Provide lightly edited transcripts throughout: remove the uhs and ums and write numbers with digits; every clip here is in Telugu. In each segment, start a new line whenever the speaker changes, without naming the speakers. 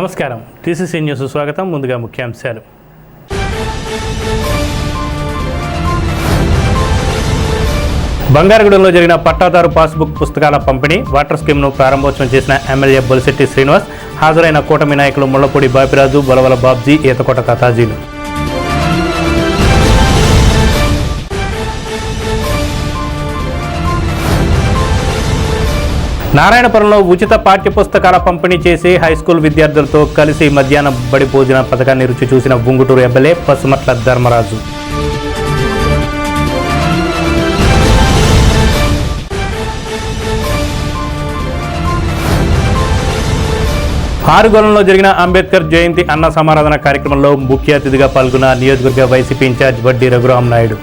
నమస్కారం. టీసీసీ న్యూస్ స్వాగతం. ముందుగా ముఖ్యాంశాలు. బంగారగూడెంలో జరిగిన పట్టాదారు పాస్బుక్ పుస్తకాల పంపిణీ, వాటర్ స్కీమ్ను ప్రారంభోత్సవం చేసిన ఎమ్మెల్యే బొలిశెట్టి శ్రీనివాస్, హాజరైన కూటమి నాయకులు ముళ్లపూడి బాపిరాజు, బొలవల బాబ్జీ, ఈతకోట తాతాజీలు. నారాయణపురంలో ఉచిత పాఠ్యపుస్తకాల పంపిణీ చేసి హైస్కూల్ విద్యార్థులతో కలిసి మధ్యాహ్నం బడి భోజన పథకాన్ని రుచి చూసిన బుంగుటూరు ఎమ్మెల్యే పసుమట్ల ధర్మరాజు. ఆరుగొలంలో జరిగిన అంబేద్కర్ జయంతి అన్న సమారాధన కార్యక్రమంలో ముఖ్య అతిథిగా పాల్గొన్న నియోజకవర్గ వైసీపీ ఇన్ఛార్జ్ వడ్డీ రఘురాం నాయుడు.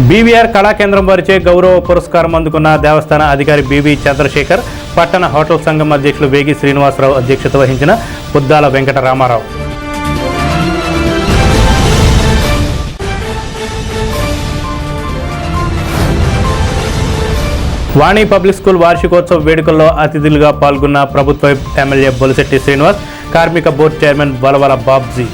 బీవీఆర్ కళాకేంద్రం వారిచే గౌరవ పురస్కారం అందుకున్న దేవస్థాన అధికారి బీవీ చంద్రశేఖర్, పట్టణ హోటల్ సంఘం అధ్యక్షులు వేగి శ్రీనివాసరావు అధ్యక్షత వహించిన పుద్దాల వెంకట రామారావు. వాణి పబ్లిక్ స్కూల్ వార్షికోత్సవ వేడుకల్లో అతిథులుగా పాల్గొన్న ప్రభుత్వ ఎమ్మెల్యే బొలిశెట్టి శ్రీనివాస్, కార్మిక బోర్డు చైర్మన్ బొలవల బాబ్జీ.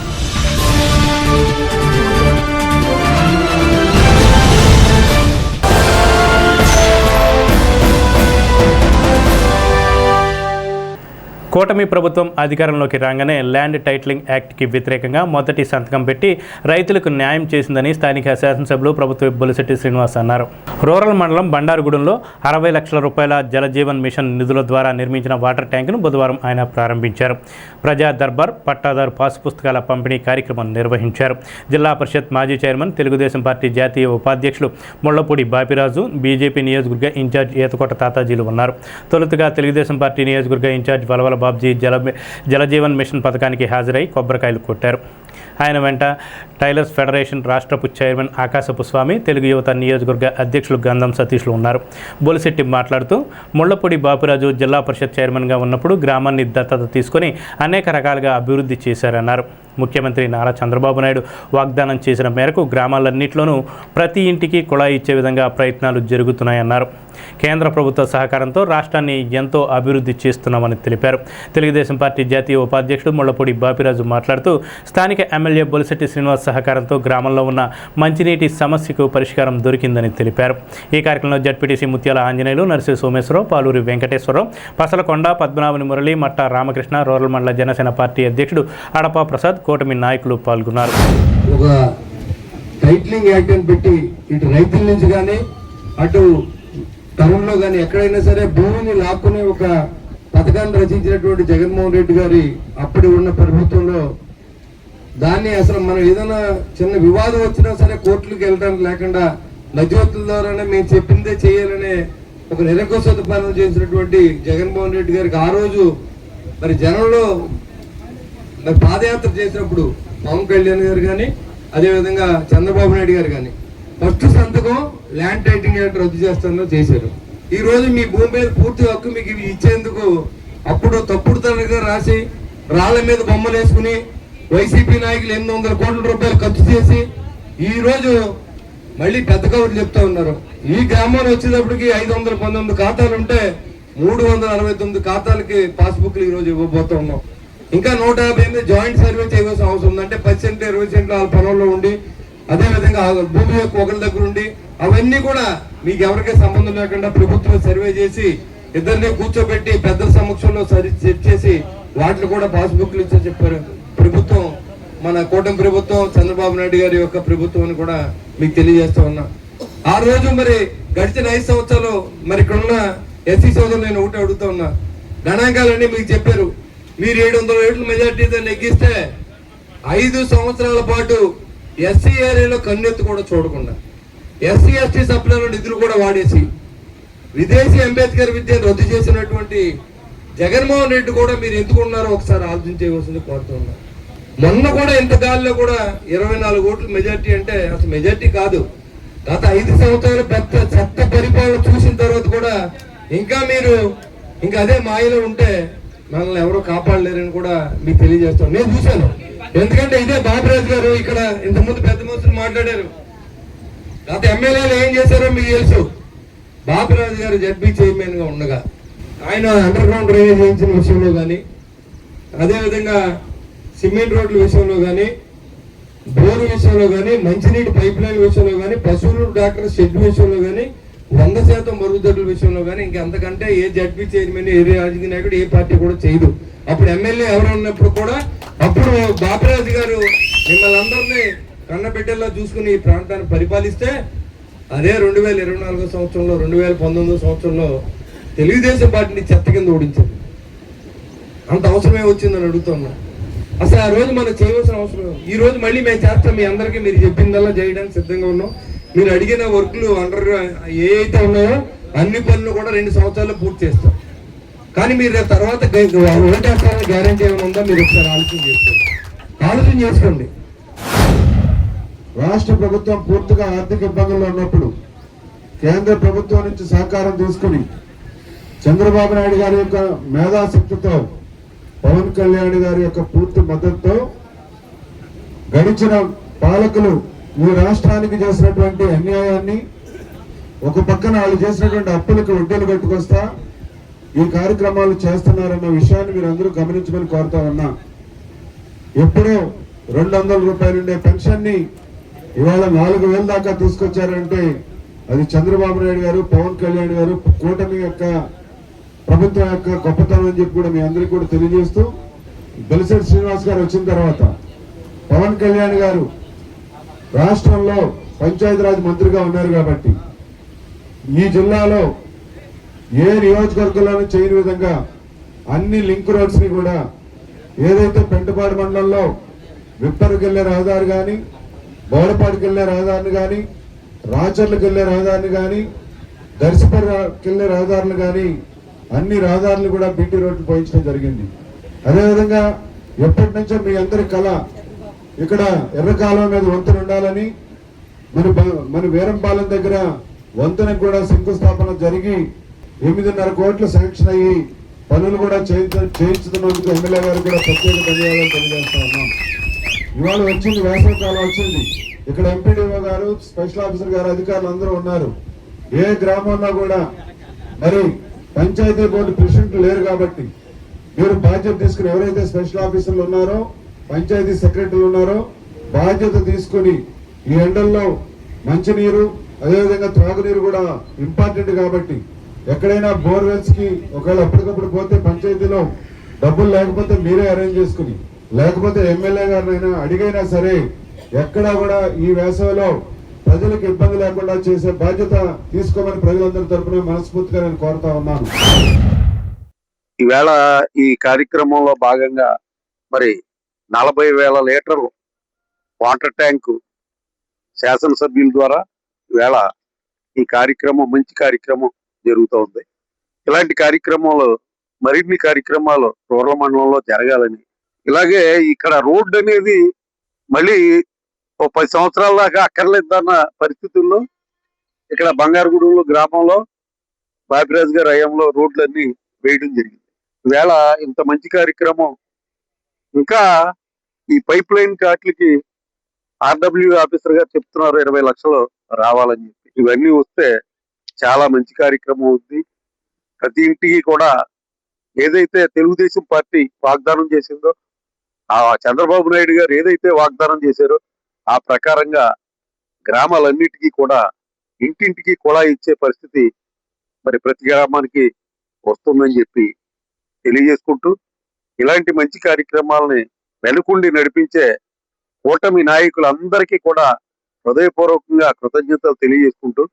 కూటమి ప్రభుత్వం అధికారంలోకి రాగానే ల్యాండ్ టైటిలింగ్ యాక్ట్కి వ్యతిరేకంగా మొదటి సంతకం పెట్టి రైతులకు న్యాయం చేసిందని స్థానిక శాసనసభ్యులు ప్రభుత్వ బొలిశెట్టి శ్రీనివాస్ అన్నారు. రూరల్ మండలం బండారుగూడెంలో 60 లక్షల రూపాయల జలజీవన్ మిషన్ నిధుల ద్వారా నిర్మించిన వాటర్ ట్యాంకును బుధవారం ఆయన ప్రారంభించారు. ప్రజా దర్బార్, పట్టాదారు పాస్ పుస్తకాల పంపిణీ కార్యక్రమం నిర్వహించారు. జిల్లా పరిషత్ మాజీ చైర్మన్, తెలుగుదేశం పార్టీ జాతీయ ఉపాధ్యక్షులు ముళ్లపూడి బాపిరాజు, బీజేపీ నియోజకవర్గ ఇన్ఛార్జ్ ఈతకోట తాతాజీలు ఉన్నారు. తొలుతగా తెలుగుదేశం పార్టీ నియోజకవర్గ ఇన్ఛార్జ్ బలవల బాబ్జీ జలజీవన్ మిషన్ పథకానికి హాజరై కొబ్బరికాయలు కొట్టారు. ఆయన వెంట టైలర్స్ ఫెడరేషన్ రాష్ట్రపు చైర్మన్ ఆకాశపు స్వామి, తెలుగు యువత నియోజకవర్గ అధ్యక్షులు గంధం సతీష్లు ఉన్నారు. బొలిశెట్టి మాట్లాడుతూ, ముళ్లపూడి బాపిరాజు జిల్లా పరిషత్ చైర్మన్గా ఉన్నప్పుడు గ్రామాన్ని దత్తత తీసుకొని అనేక రకాలుగా అభివృద్ధి చేశారన్నారు. ముఖ్యమంత్రి నారా చంద్రబాబు నాయుడు వాగ్దానం చేసిన మేరకు గ్రామాలన్నింటిలోనూ ప్రతి ఇంటికి కుళాయి ఇచ్చే విధంగా ప్రయత్నాలు జరుగుతున్నాయన్నారు. కేంద్ర ప్రభుత్వ సహకారంతో రాష్ట్రాన్ని ఎంతో అభివృద్ధి చేస్తున్నామని తెలిపారు. తెలుగుదేశం పార్టీ జాతీయ ఉపాధ్యక్షుడు ముళ్లపూడి బాపిరాజు మాట్లాడుతూ, స్థానిక ఎమ్మెల్యే బొలిశెట్టి శ్రీనివాస్ సహకారంతో గ్రామంలో ఉన్న మంచినీటి సమస్యకు పరిష్కారం దొరికిందని తెలిపారు. ఈ కార్యక్రమంలో జడ్పీటీసీ ముత్యాల ఆంజనేయులు, నర్సి సోమేశ్వరరావు, పాలూరి వెంకటేశ్వరరావు, పసలకొండ, పద్మనాభని మురళి, మట్టా రామకృష్ణ, రూరల్ మండల జనసేన పార్టీ అధ్యక్షుడు అడపా ప్రసాద్, కూటమి నాయకులు పాల్గొన్నారు.
ఒక టైటిలింగ్ యాక్ట్ అని పెట్టి ఇటు రైతుల నుంచి కానీ అటు టౌన్లో కానీ ఎక్కడైనా సరే భూమిని లాక్కునే ఒక పథకాన్ని రచించినటువంటి జగన్మోహన్ రెడ్డి గారి అప్పటి ఉన్న ప్రభుత్వంలో దాన్ని అసలు మనం ఏదైనా చిన్న వివాదం వచ్చినా సరే కోర్టులకు వెళ్ళడానికి లేకుండా మధ్యవర్తుల ద్వారానే మేము చెప్పిందే చేయాలనే ఒక నిరంకుశ పాలన చేసినటువంటి జగన్మోహన్ రెడ్డి గారికి ఆ రోజు మరి జనంలో మరి పాదయాత్ర చేసినప్పుడు పవన్ కళ్యాణ్ గారు కానీ అదేవిధంగా చంద్రబాబు నాయుడు గారు కానీ ఫస్ట్ సంతకం ల్యాండ్ టైటిలింగ్ యాక్ట్ రద్దు చేస్తానో చేశారు. ఈ రోజు మీ భూమి మీద పూర్తి హక్కు మీకు ఇచ్చేందుకు అప్పుడు తప్పుడు తనగా రాసి రాళ్ల మీద బొమ్మలు వేసుకుని వైసీపీ నాయకులు 800 కోట్ల రూపాయలు ఖర్చు చేసి ఈ రోజు మళ్ళీ పెద్ద కబుర్లు చెప్తా ఉన్నారు. ఈ గ్రామంలో వచ్చేటప్పటికి 519 ఖాతాలు ఉంటే 369 ఖాతాలకి పాస్బుక్లు ఈ రోజు ఇవ్వబోతా ఉన్నాం. ఇంకా 150 జాయింట్ సర్వే చేయవలసిన అవసరం ఉంది. అంటే 10% 20% వాళ్ళ పొలంలో ఉండి అదేవిధంగా భూమి యొక్క ఒకరి దగ్గర ఉండి అవన్నీ కూడా మీకు ఎవరికీ సంబంధం లేకుండా ప్రభుత్వం సర్వే చేసి ఇద్దరిని కూర్చోబెట్టి పెద్దల సమక్షంలో సెట్ చేసి వాటిని కూడా పాస్బుక్లు ఇచ్చని చెప్పారు. ప్రభుత్వం మన కూటమి ప్రభుత్వం, చంద్రబాబు నాయుడు గారి యొక్క ప్రభుత్వం అని కూడా మీకు తెలియజేస్తా ఉన్నా. ఆ రోజు మరి గడిచిన 5 సంవత్సరాలు మరి ఇక్కడ ఉన్న ఎస్సీ సోదరులు నేను ఒకటి అడుగుతా ఉన్నా. గణాంకాలన్నీ మీకు చెప్పారు. మీరు 700 ఓట్ల మెజార్టీతో నెగ్గిస్తే 5 సంవత్సరాల పాటు ఎస్సీ ఏరియాలో కన్నెత్తు కూడా చూడకుండా ఎస్సీ ఎస్టీ సప్లైలో నిధులు కూడా వాడేసి విదేశీ అంబేద్కర్ విద్యను రద్దు చేసినటువంటి జగన్మోహన్ రెడ్డి కూడా మీరు ఎందుకున్నారో ఒకసారి ఆలోచించవలసింది కోరుతున్నారు. మొన్న కూడా ఇంత గాలిలో కూడా 24 ఓట్ల మెజార్టీ అంటే అసలు మెజార్టీ కాదు. గత 5 సంవత్సరాలు పెద్ద చెత్త పరిపాలన చూసిన తర్వాత కూడా ఇంకా మీరు ఇంకా అదే మాయలో ఉంటే మనల్ని ఎవరో కాపాడలేరని కూడా మీకు తెలియజేస్తాను. నేను చూశాను ఎందుకంటే ఇదే బాబురాజు గారు ఇక్కడ ఇంతకుముందు పెద్ద మనుషులు మాట్లాడారు, గత ఎమ్మెల్యేలు ఏం చేశారో మీకు తెలుసు. బాబురాజు గారు జడ్పీ చైర్మన్ గా ఉండగా ఆయన అండర్ గ్రౌండ్ డ్రైనేజ్ చేయించిన విషయంలో కానీ, అదేవిధంగా సిమెంట్ రోడ్ల విషయంలో కానీ, బోరు విషయంలో కానీ, మంచినీటి పైప్ లైన్ విషయంలో కానీ, పశువులు డాక్టర్ షెడ్ విషయంలో కానీ 100% మరుగుదొడ్ల విషయంలో కానీ ఇంకంతకంటే ఏ జడ్పీ చైర్మన్, ఏ రాజకీయ నాయకుడు, ఏ పార్టీ కూడా చేయదు. అప్పుడు ఎమ్మెల్యే ఎవరు ఉన్నప్పుడు కూడా అప్పుడు బాబురాజు గారు మిమ్మల్ని అందరినీ కన్నబిడ్డల్లో చూసుకుని ఈ ప్రాంతాన్ని పరిపాలిస్తే అదే 2024 సంవత్సరంలో 2019 సంవత్సరంలో తెలుగుదేశం పార్టీని చెత్త కింద ఓడించింది. అంత అవసరమే వచ్చిందని అడుగుతున్నా. అసలు ఆ రోజు మనం చేయవలసిన అవసరం, ఈ రోజు మళ్ళీ మేము చేస్తాం. మీ అందరికీ మీరు చెప్పిందల్లా చేయడానికి సిద్ధంగా ఉన్నాం. మీరు అడిగిన వర్క్లు అండర్ ఏ అయితే ఉన్నాయో అన్ని పనులు కూడా 2 సంవత్సరాల్లో పూర్తి చేస్తాం. కానీ మీరు తర్వాత ఓటేస్తారని గ్యారంటీ ఏమైనా ఉందా? మీరు ఒకసారి ఆలోచన చేసుకోండి.
రాష్ట్ర ప్రభుత్వం పూర్తిగా ఆర్థిక ఇబ్బందుల్లో ఉన్నప్పుడు కేంద్ర ప్రభుత్వం నుంచి సహకారం తీసుకుని చంద్రబాబు నాయుడు గారి యొక్క మేధాశక్తితో, పవన్ కళ్యాణ్ గారి యొక్క పూర్తి మద్దతుతో గడిచిన పాలకులు ఈ రాష్ట్రానికి చేసినటువంటి అన్యాయాన్ని, ఒక పక్కన వాళ్ళు చేసినటువంటి అప్పులకు వడ్డీలు కట్టుకొస్తా ఈ కార్యక్రమాలు చేస్తున్నారన్న విషయాన్ని మీరు అందరూ గమనించమని కోరుతా ఉన్నా. ఎప్పుడో 200 రూపాయలు ఉండే పెన్షన్ ని ఇవాళ 4000 దాకా తీసుకొచ్చారంటే అది చంద్రబాబు నాయుడు గారు, పవన్ కళ్యాణ్ గారు, కూటమి యొక్క ప్రభుత్వం యొక్క గొప్పతనం అని చెప్పి కూడా మీ అందరికీ కూడా తెలియజేస్తూ, బొలిశెట్టి శ్రీనివాస్ గారు వచ్చిన తర్వాత పవన్ కళ్యాణ్ గారు రాష్ట్రంలో పంచాయతీరాజ్ మంత్రిగా ఉన్నారు కాబట్టి ఈ జిల్లాలో ఏ నియోజకవర్గంలోనూ చేయని విధంగా అన్ని లింక్ రోడ్స్ ని కూడా, ఏదైతే పెంటపాడు మండలంలో విప్పర్కి వెళ్లే రహదారి కానీ, బోడపాడికి వెళ్లే రహదారిని కానీ, రాచర్లకు వెళ్లే రహదారిని కానీ, దర్శపర్కి వెళ్లే రహదారులు కానీ అన్ని రహదారులు కూడా బీటీ రోడ్లు పోయించడం జరిగింది. అదేవిధంగా ఎప్పటి నుంచో మీ అందరి కళ ఇక్కడ ఎర్రకాలం మీద వంతెన ఉండాలని, మన వీరంపాలెం దగ్గర వంతెనకు కూడా శంకుస్థాపన జరిగి 8.5 కోట్లు శాంక్షన్ అయ్యి పనులు కూడా చేయించుతున్నందుకు ఎమ్మెల్యే గారు కూడా ప్రత్యేక ధన్యవాదాలు తెలియజేస్తా ఉన్నాం. ఇవాళ వచ్చింది, వేసవికాలం వచ్చింది. ఇక్కడ ఎంపీడీఓ గారు, స్పెషల్ ఆఫీసర్ గారు, అధికారులు అందరూ ఉన్నారు. ఏ గ్రామంలో కూడా మరి పంచాయతీ బోర్డు ప్రెసిడెంట్ లేరు కాబట్టి మీరు బాధ్యత తీసుకుని, ఎవరైతే స్పెషల్ ఆఫీసర్లు ఉన్నారో, పంచాయతీ సెక్రటరీలు ఉన్నారో బాధ్యత తీసుకుని ఈ ఎండల్లో మంచినీరు, అదేవిధంగా త్రాగునీరు కూడా ఇంపార్టెంట్ కాబట్టి ఎక్కడైనా బోర్వెల్స్ కి ఒకవేళ అప్పటికప్పుడు పోతే పంచాయతీలో డబ్బులు లేకపోతే మీరే అరేంజ్ చేసుకుని, లేకపోతే ఎమ్మెల్యే గారినైనా అడిగైనా సరే ఎక్కడా కూడా ఈ వేసవిలో ప్రజలకు ఇబ్బంది లేకుండా చేసే బాధ్యత తీసుకోమని ప్రజలందరి తరఫున మనస్ఫూర్తిగా నేను కోరుతా ఉన్నాను.
ఈవేళ ఈ కార్యక్రమంలో భాగంగా మరి 40,000 లీటర్లు వాటర్ ట్యాంకు శాసనసభ్యుల ద్వారా ఈవేళ ఈ కార్యక్రమం మంచి కార్యక్రమం జరుగుతూ ఉంది. ఇలాంటి కార్యక్రమాలు, మరిన్ని కార్యక్రమాలు రూరల్ మండలంలో జరగాలని, ఇలాగే ఇక్కడ రోడ్డు అనేది మళ్ళీ 10 సంవత్సరాల దాకా అక్కర్లేదన్న పరిస్థితుల్లో ఇక్కడ బంగారుగుడెంలో గ్రామంలో బాపిరాజు గారి హయాంలో రోడ్లన్నీ వేయడం జరిగింది. ఈవేళ ఇంత మంచి కార్యక్రమం ఇంకా ఈ పైప్ లైన్ వాటికి ఆర్డబ్ల్యూ ఆఫీసర్ గారు చెప్తున్నారు 20 లక్షలు రావాలని చెప్పి. ఇవన్నీ వస్తే చాలా మంచి కార్యక్రమం అవుతుంది. ప్రతి ఇంటికి కూడా ఏదైతే తెలుగుదేశం పార్టీ వాగ్దానం చేసిందో, ఆ చంద్రబాబు నాయుడు గారు ఏదైతే వాగ్దానం చేశారో ఆ ప్రకారంగా గ్రామాలన్నిటికీ కూడా ఇంటింటికి కూడా ఇచ్చే పరిస్థితి మరి ప్రతి గ్రామానికి వస్తుందని చెప్పి తెలియజేసుకుంటూ, ఇలాంటి మంచి కార్యక్రమాలని వెనుకుండి నడిపించే కూటమి నాయకులందరికీ కూడా హృదయపూర్వకంగా కృతజ్ఞతలు తెలియజేసుకుంటూ,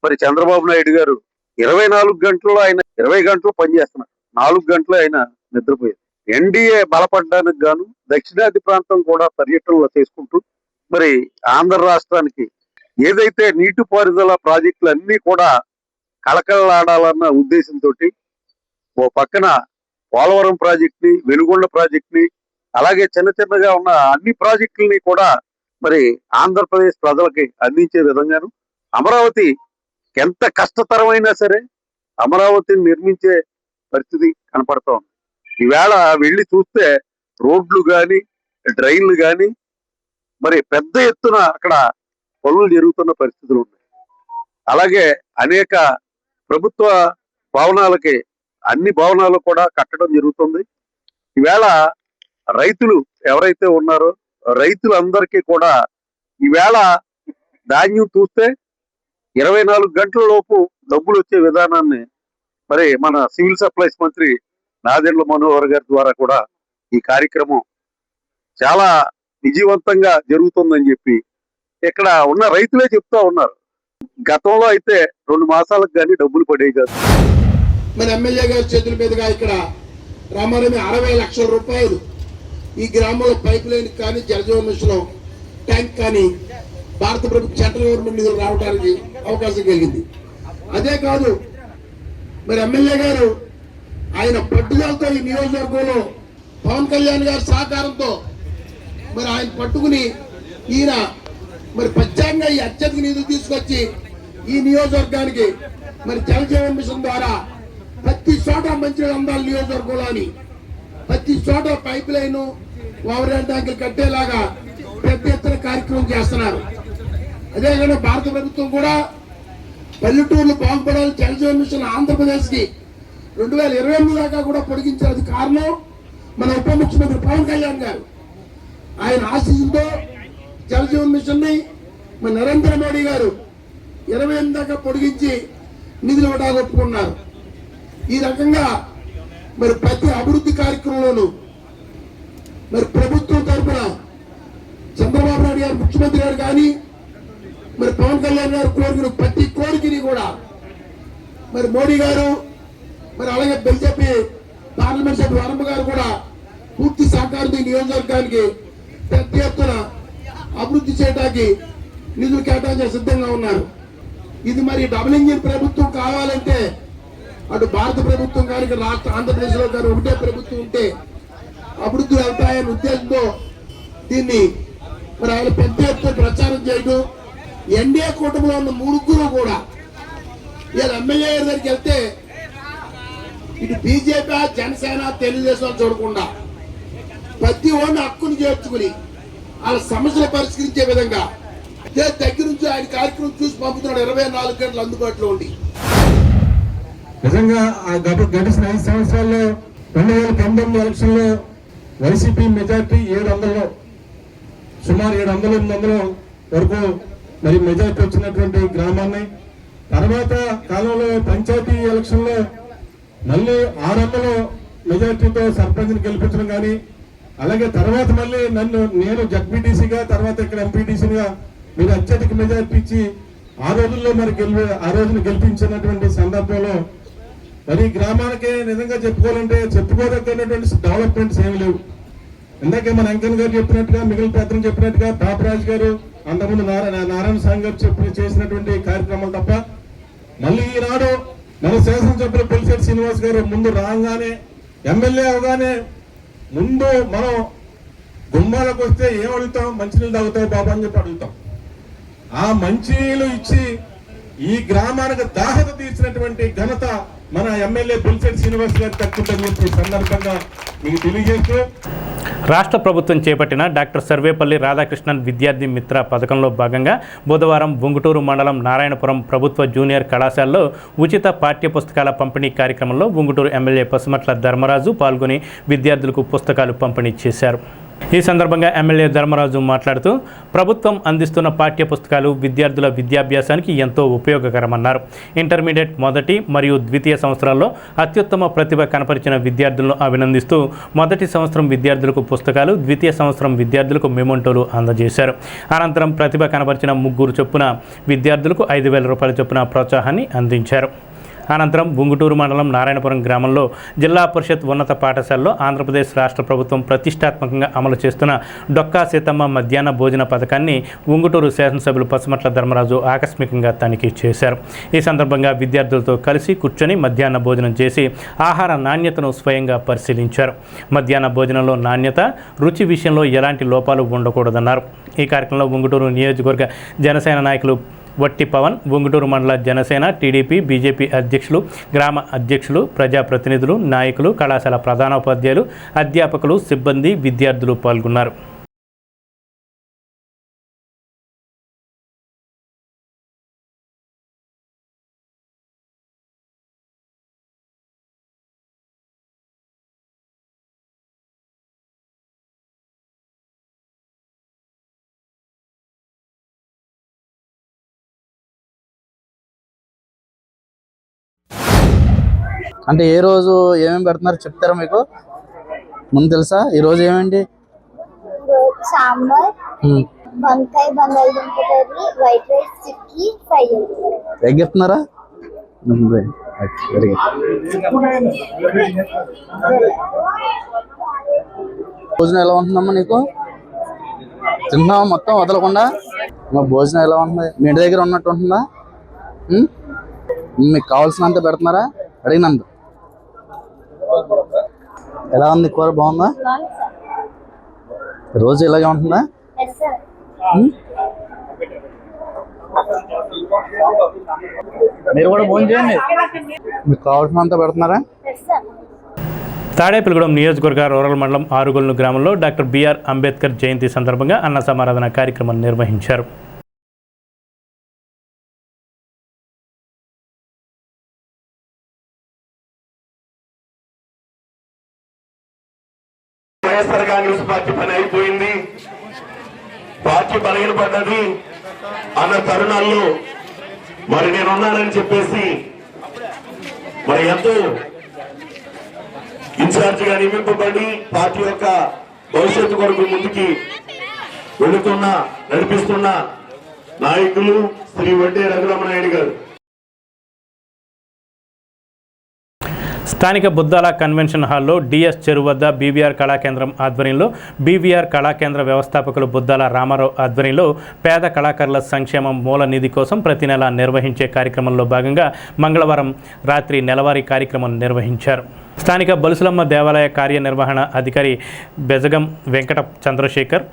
మరి చంద్రబాబు నాయుడు గారు 24 గంటల్లో ఆయన 20 గంటలు పనిచేస్తున్నారు, 4 గంటలు ఆయన నిద్రపోయారు. ఎన్డీఏ బలపడడానికి గాను దక్షిణాది ప్రాంతం కూడా పర్యటనలు చేసుకుంటూ మరి ఆంధ్ర రాష్ట్రానికి ఏదైతే నీటిపారుదల ప్రాజెక్టులు అన్ని కూడా కళకళలాడాలన్న ఉద్దేశంతో ఓ పక్కన పోలవరం ప్రాజెక్ట్ ని, వెలుగొండ ప్రాజెక్ట్ ని, అలాగే చిన్న చిన్నగా ఉన్న అన్ని ప్రాజెక్టులని కూడా మరి ఆంధ్రప్రదేశ్ ప్రజలకి అందించే విధంగాను, అమరావతి ఎంత కష్టతరమైనా సరే అమరావతిని నిర్మించే పరిస్థితి కనపడుతోంది. ఈవేళ వెళ్ళి చూస్తే రోడ్లు కానీ, డ్రైన్లు కానీ మరి పెద్ద ఎత్తున అక్కడ పనులు జరుగుతున్న పరిస్థితులు ఉన్నాయి. అలాగే అనేక ప్రభుత్వ భవనాలకి అన్ని భవనాలు కూడా కట్టడం జరుగుతుంది. ఈవేళ రైతులు ఎవరైతే ఉన్నారో రైతులందరికీ కూడా ఈవేళ ధాన్యం చూస్తే 24 గంటల లోపు డబ్బులు వచ్చే విధానాన్ని మరి మన సివిల్ సప్లైస్ మంత్రి నాదెండ్ల మనోహర్ గారి ద్వారా కూడా ఈ కార్యక్రమం చాలా విజయవంతంగా జరుగుతుందని చెప్పి ఇక్కడ ఉన్న రైతులే చెప్తా ఉన్నారు. గతంలో అయితే 2 మాసాలకు కానీ డబ్బులు పడేవి కాదు.
మన ఎమ్మెల్యే గారి చేతుల మీదుగా ఇక్కడ రామారావు 60 లక్షల రూపాయలు ఈ గ్రామంలో పైప్ లైన్ కానీ జలజీవన్ మిషన్ ట్యాంక్ కానీ భారత ప్రభుత్వ సెంట్రల్ గవర్నమెంట్ నిధులు రావడానికి అవకాశం కలిగింది. అదే కాదు, మరి ఎమ్మెల్యే గారు ఆయన పట్టుదలతో ఈ నియోజకవర్గంలో పవన్ కళ్యాణ్ గారి సహకారంతో మరి ఆయన పట్టుకుని ఈయన మరి ప్రత్యేకంగా ఈ అత్యధిక నిధులు తీసుకొచ్చి ఈ నియోజకవర్గానికి మరి జలజీవన్ మిషన్ ద్వారా ప్రతి చోట మంచినీళ్ళు అందాలి, నియోజకవర్గంలోని ప్రతి చోట పైప్ లైన్ ఓవర్ ట్యాంకులు కట్టేలాగా పెద్ద ఎత్తున కార్యక్రమం చేస్తున్నారు. అదేవిధంగా భారత ప్రభుత్వం కూడా పల్లెటూర్లు బాగుపడాలి జలజీవన్ మిషన్ ఆంధ్రప్రదేశ్ కి 2028 దాకా కూడా పొడిగించేది కారణం మన ఉప ముఖ్యమంత్రి పవన్ కళ్యాణ్ గారు. ఆయన ఆశీస్సుతో జలజీవన్ మిషన్ ని మన నరేంద్ర మోడీ గారు 28 దాకా పొడిగించి నిధులు ఇవ్వడానికి ఒప్పుకున్నారు. ఈ రకంగా మరి ప్రతి అభివృద్ధి కార్యక్రమంలోనూ మరి ప్రభుత్వం తరఫున చంద్రబాబు నాయుడు గారు ముఖ్యమంత్రి గారు కానీ మరి పవన్ కళ్యాణ్ గారు కోరిన ప్రతి కోరికని కూడా మరి మోడీ గారు మరి అలాగే బీజేపీ పార్లమెంట్ సభ్యులు వరమ్మ గారు కూడా పూర్తి సహకారంతో నియోజకవర్గానికి పెద్ద ఎత్తున అభివృద్ధి చేయడానికి నిధులు కేటాయించే సిద్ధంగా ఉన్నారు. ఇది మరి డబుల్ ఇంజిన్ ప్రభుత్వం కావాలంటే అటు భారత ప్రభుత్వం కానీ రాష్ట్ర ఆంధ్రప్రదేశ్ లో కానీ ఒకటే ప్రభుత్వం ఉంటే అభివృద్ధి వెళ్తాయనే ఉద్దేశంతో దీన్ని మరి ఆయన పెద్ద ఎత్తున ప్రచారం చేయడం, ఎన్డీఏ కూటమిలో ఉన్న 3 కూడా ఇలా ఎమ్మెల్యే గారి దగ్గరికి వెళ్తే ఇటు బీజేపీ, జనసేన, తెలుగుదేశం చూడకుండా ప్రతి ఒక్కరిని హక్కును చేర్చుకుని వాళ్ళ సమస్యలు పరిష్కరించే విధంగా దగ్గర నుంచి ఆయన కార్యక్రమం చూసి పంపుతున్నాడు 24 గంటలు అందుబాటులో ఉండి.
నిజంగా గడిచిన 5 సంవత్సరాల్లో 2019 ఎలక్షన్లో వైసీపీ మెజార్టీ 700లో సుమారు 700-800 వరకు మరి మెజార్టీ వచ్చినటువంటి గ్రామాన్ని, తర్వాత కాలంలో పంచాయతీ ఎలక్షన్లో మళ్ళీ 600 మెజార్టీతో సర్పంచ్ని గెలిపించడం కానీ, అలాగే తర్వాత మళ్ళీ నేను జడ్పీటీసీగా తర్వాత ఇక్కడ ఎంపీటీసీగా మీరు అత్యధిక మెజార్టీ ఇచ్చి ఆ రోజుల్లో మరి ఆ రోజున గెలిపించినటువంటి సందర్భంలో మరి గ్రామానికి నిజంగా చెప్పుకోదగ్గటువంటి డెవలప్మెంట్స్ ఏమి లేవు. ఇందాకే మన వెంకన్న గారు చెప్పినట్టుగా, మిగిలిన పెద్దలు చెప్పినట్టుగా, బాపరాజు గారు అంతకుముందు నారాయణ స్వామి గారు చేసినటువంటి కార్యక్రమాలు తప్ప మళ్ళీ ఈనాడు మన శాసనసభ్యులు పులిశెట్టి శ్రీనివాస్ గారు ముందు రాగానే ఎమ్మెల్యే అవగానే ముందు మనం గుమ్మాలకు వస్తే ఏం అడుగుతాం? మంచినీళ్ళు తాగుతావు బాబా అని చెప్పి అడుగుతాం. ఆ మంచినీళ్ళు ఇచ్చి ఈ గ్రామానికి దాహత తీర్చినటువంటి ఘనత మన ఎమ్మెల్యే పులిశెట్టి శ్రీనివాస్ గారు తక్కువ చెప్పి సందర్భంగా మీకు తెలియజేస్తూ,
రాష్ట్ర ప్రభుత్వం చేపట్టిన డాక్టర్ సర్వేపల్లి రాధాకృష్ణన్ విద్యార్థి మిత్ర పథకంలో భాగంగా బుధవారం ఉంగుటూరు మండలం నారాయణపురం ప్రభుత్వ జూనియర్ కళాశాలలో ఉచిత పాఠ్యపుస్తకాల పంపిణీ కార్యక్రమంలో ఉంగుటూరు ఎమ్మెల్యే పసుమట్ల ధర్మరాజు పాల్గొని విద్యార్థులకు పుస్తకాలు పంపిణీ చేశారు. ఈ సందర్భంగా ఎమ్మెల్యే ధర్మరాజు మాట్లాడుతూ ప్రభుత్వం అందిస్తున్న పాఠ్యపుస్తకాలు విద్యార్థుల విద్యాభ్యాసానికి ఎంతో ఉపయోగకరమన్నారు. ఇంటర్మీడియట్ మొదటి మరియు ద్వితీయ సంవత్సరాల్లో అత్యుత్తమ ప్రతిభ కనపరిచిన విద్యార్థులను అభినందిస్తూ మొదటి సంవత్సరం విద్యార్థులకు పుస్తకాలు, ద్వితీయ సంవత్సరం విద్యార్థులకు మెమోంటోలు అందజేశారు. అనంతరం ప్రతిభ కనపరిచిన 3 చొప్పున విద్యార్థులకు 5,000 రూపాయల చొప్పున ప్రోత్సాహాన్ని అందించారు. అనంతరం ఉంగుటూరు మండలం నారాయణపురం గ్రామంలో జిల్లా పరిషత్ ఉన్నత పాఠశాలలో ఆంధ్రప్రదేశ్ రాష్ట్ర ప్రభుత్వం ప్రతిష్టాత్మకంగా అమలు చేస్తున్న డొక్కా సీతమ్మ మధ్యాహ్న భోజన పథకాన్ని ఉంగుటూరు శాసనసభ్యులు పసుమట్ల ధర్మరాజు ఆకస్మికంగా తనిఖీ చేశారు. ఈ సందర్భంగా విద్యార్థులతో కలిసి కూర్చొని మధ్యాహ్న భోజనం చేసి ఆహార నాణ్యతను స్వయంగా పరిశీలించారు. మధ్యాహ్న భోజనంలో నాణ్యత, రుచి విషయంలో ఎలాంటి లోపాలు ఉండకూడదన్నారు. ఈ కార్యక్రమంలో ఉంగుటూరు నియోజకవర్గ జనసేన నాయకులు వట్టి పవన్, ఉంగుటూరు మండల జనసేన, టీడీపీ, బీజేపీ అధ్యక్షులు, గ్రామ అధ్యక్షులు, ప్రజాప్రతినిధులు, నాయకులు, కళాశాల ప్రధానోపాధ్యాయులు, అధ్యాపకులు, సిబ్బంది, విద్యార్థులు పాల్గొన్నారు.
అంటే ఏ రోజు ఏమేమి పెడుతున్నారు చెప్తారా మీకు ముందు తెలుసా? ఈ రోజు ఏమేంటి?
సాంబార్, వంకాయ, బంగాళదుంప curry, white rice, chikki, fry.
Egg చెప్తున్నారా? వెరీ భోజనం ఎలా ఉంటుందమ్మా నీకు? తింటున్నావా మొత్తం వదలకుండా? భోజనం ఎలా ఉంటుంది? మీ ఇంటి దగ్గర ఉన్నట్టు ఉంటుందా? మీకు కావాల్సినంత పెడుతున్నారా? అడిగినంత. ఎలా ఉంది కూర? బాగుందా? రోజు ఇలాగే ఉంటుందా? మీరు కూడా భోజనం చేయండి. మీకు కావాల్సినంత పెడుతున్నారా?
తాడేపల్లిగూడెం నియోజకవర్గ రూరల్ మండలం ఆరుగొల్లు గ్రామంలో డాక్టర్ బిఆర్ అంబేద్కర్ జయంతి సందర్భంగా అన్న సమారాధన కార్యక్రమం నిర్వహించారు.
వైఎస్ఆర్ కాంగ్రెస్ పార్టీ పని అయిపోయింది, పార్టీ బలహీనపడ్డది అన్న తరుణాల్లో మరి నేనున్నానని చెప్పేసి మరి ఎంతో ఇన్ఛార్జిగా నియమింపబడి పార్టీ యొక్క భవిష్యత్తు కొరకు ముందుకి నడిపిస్తున్న నాయకులు శ్రీ వడ్డే రఘురామనాయుడు గారు.
స్థానిక బుద్దాల కన్వెన్షన్ హాల్లో డిఎస్ చెరువు వద్ద బీవీఆర్ కళాకేంద్రం ఆధ్వర్యంలో బీవీఆర్ కళాకేంద్ర వ్యవస్థాపకులు బుద్దాల రామారావు ఆధ్వర్యంలో పేద కళాకారుల సంక్షేమం మూల నిధి కోసం ప్రతి నెల నిర్వహించే కార్యక్రమంలో భాగంగా మంగళవారం రాత్రి నెలవారీ కార్యక్రమం నిర్వహించారు. స్థానిక బలుసులమ్మ దేవాలయ కార్యనిర్వహణ అధికారి బెజగం వెంకట చంద్రశేఖర్,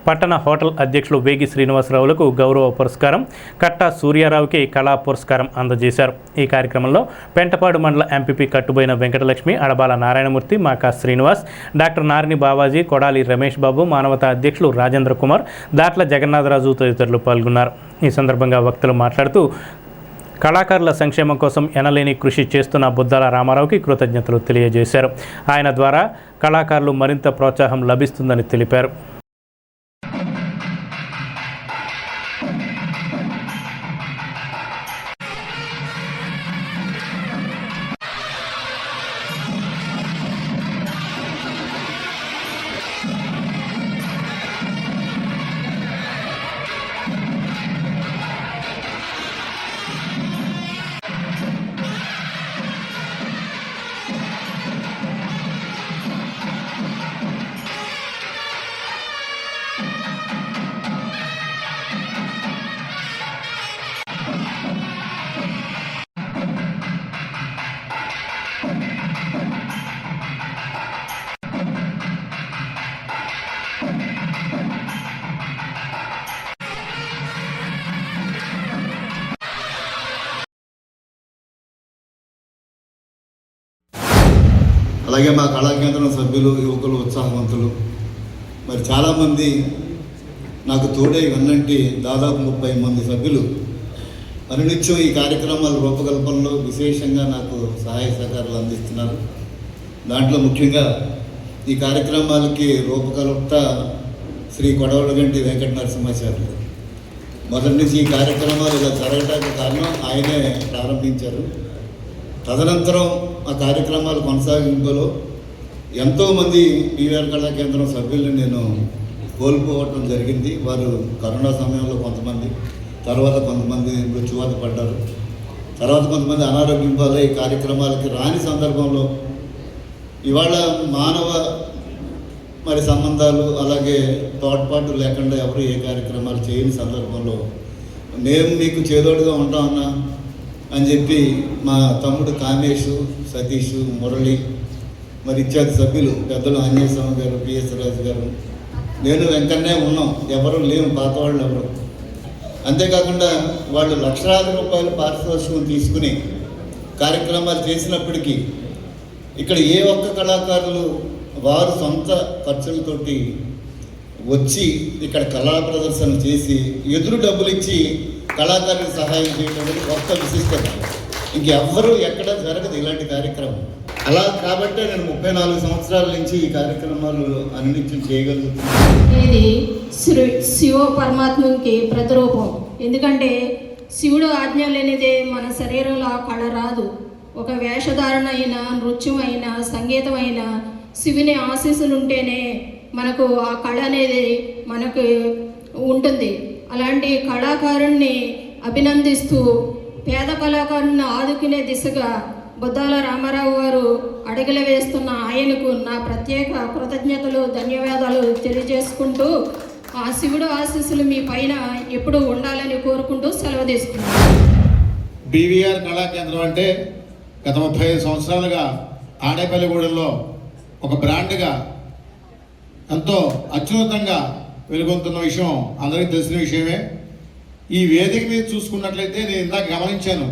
పట్టణ హోటల్ అధ్యక్షులు వేగి శ్రీనివాసరావులకు గౌరవ పురస్కారం, కట్టా సూర్యారావుకి కళా పురస్కారం అందజేశారు. ఈ కార్యక్రమంలో పెంటపాడు మండల ఎంపీపీ కట్టుబోయిన వెంకటలక్ష్మి, అడబాల నారాయణమూర్తి, మాకా శ్రీనివాస్, డాక్టర్ నారిని బావాజీ, కొడాలి రమేష్ బాబు, మానవతా అధ్యక్షులు రాజేంద్ర కుమార్, దాట్ల జగన్నాథరాజు తదితరులు పాల్గొన్నారు. ఈ సందర్భంగా వక్తలు మాట్లాడుతూ కళాకారుల సంక్షేమం కోసం ఎనలేని కృషి చేస్తున్న బుద్దాల రామారావుకి కృతజ్ఞతలు తెలియజేశారు. ఆయన ద్వారా కళాకారులు మరింత ప్రోత్సాహం లభిస్తుందని తెలిపారు.
అలాగే మా కళాకేంద్రం సభ్యులు, యువకులు, ఉత్సాహవంతులు మరి చాలామంది నాకు తోడై వెన్నంటి దాదాపు 30 మంది సభ్యులు అనునిత్యం ఈ కార్యక్రమాల రూపకల్పనలో విశేషంగా నాకు సహాయ సహకారాలు అందిస్తున్నారు. దాంట్లో ముఖ్యంగా ఈ కార్యక్రమాలకి రూపకల్పత శ్రీ కొడవలగంటి వెంకట నరసింహాచార్యులు. మొదటి నుంచి ఈ కార్యక్రమాలు ఇలా జరగడానికి కారణం ఆయనే ప్రారంభించారు. తదనంతరం ఆ కార్యక్రమాల కొనసాగింపులో ఎంతోమంది బీవీఆర్ కళాకేంద్రం సభ్యుల్ని నేను కోల్పోవటం జరిగింది. వారు కరోనా సమయంలో కొంతమంది, తర్వాత కొంతమంది మృత్యువాత పడ్డారు, తర్వాత కొంతమంది అనారోగ్యం వల్ల ఈ కార్యక్రమాలకి రాని సందర్భంలో ఇవాళ మానవ మరి సంబంధాలు అలాగే తోడ్పాటు లేకుండా ఎవరు ఏ కార్యక్రమాలు చేయని సందర్భంలో మేము మీకు చేదోడుగా ఉంటామన్నా అని చెప్పి మా తమ్ముడు కామేష్, సతీష్, మురళి మరి ఇత్యాది సభ్యులు, పెద్దలు ఆంజనేయ స్వామి గారు, పిఎస్ రాజు గారు, నేను వెంకన్నే ఉన్నాం. ఎవరు లేవు, పాత వాళ్ళు ఎవరు. అంతేకాకుండా వాళ్ళు లక్షలాది రూపాయలు పారితోషికం తీసుకుని కార్యక్రమాలు చేసినప్పటికీ ఇక్కడ ఏ ఒక్క కళాకారులు వారు సొంత ఖర్చులతోటి వచ్చి ఇక్కడ కళా ప్రదర్శన చేసి ఎదురు డబ్బులు ఇచ్చి కళాకారులకు సహాయం చేయడం అనేది గొప్ప విశిష్టత. ఇంకెవ్వరూ ఎక్కడ జరగదు ఇలాంటి కార్యక్రమం. అలా కాబట్టే నేను 34 సంవత్సరాల నుంచి ఈ కార్యక్రమాలు అన్నింటినీ చేయగలుగుతున్నాను.
ఇది శివ పరమాత్మకి ప్రతిరూపం. ఎందుకంటే శివుడు ఆజ్ఞ లేనిదే మన శరీరంలో ఆ కళ రాదు. ఒక వేషధారణ అయినా, నృత్యం అయినా, సంగీతం అయినా శివుని ఆశీస్సులు ఉంటేనే మనకు ఆ కళ అనేది మనకు ఉంటుంది. అలాంటి కళాకారుణ్ణి అభినందిస్తూ పేద కళాకారుని ఆదుకునే దిశగా బుద్దాల రామారావు గారు అడుగులు వేస్తున్న ఆయనకు నా ప్రత్యేక కృతజ్ఞతలు, ధన్యవాదాలు తెలియజేసుకుంటూ ఆ శివుడు ఆశీస్సులు మీ పైన ఎప్పుడూ ఉండాలని కోరుకుంటూ సెలవు తీసుకున్నాను.
బీవీఆర్ కళా కేంద్రం అంటే గత 35 సంవత్సరాలుగా తాడేపల్లిగూడెంలో ఒక బ్రాండ్గా ఎంతో అత్యున్నతంగా వెలుగొందుతున్న విషయం అందరికీ తెలిసిన విషయమే. ఈ వేదిక మీద చూసుకున్నట్లయితే నేను ఇందాక గమనించాను,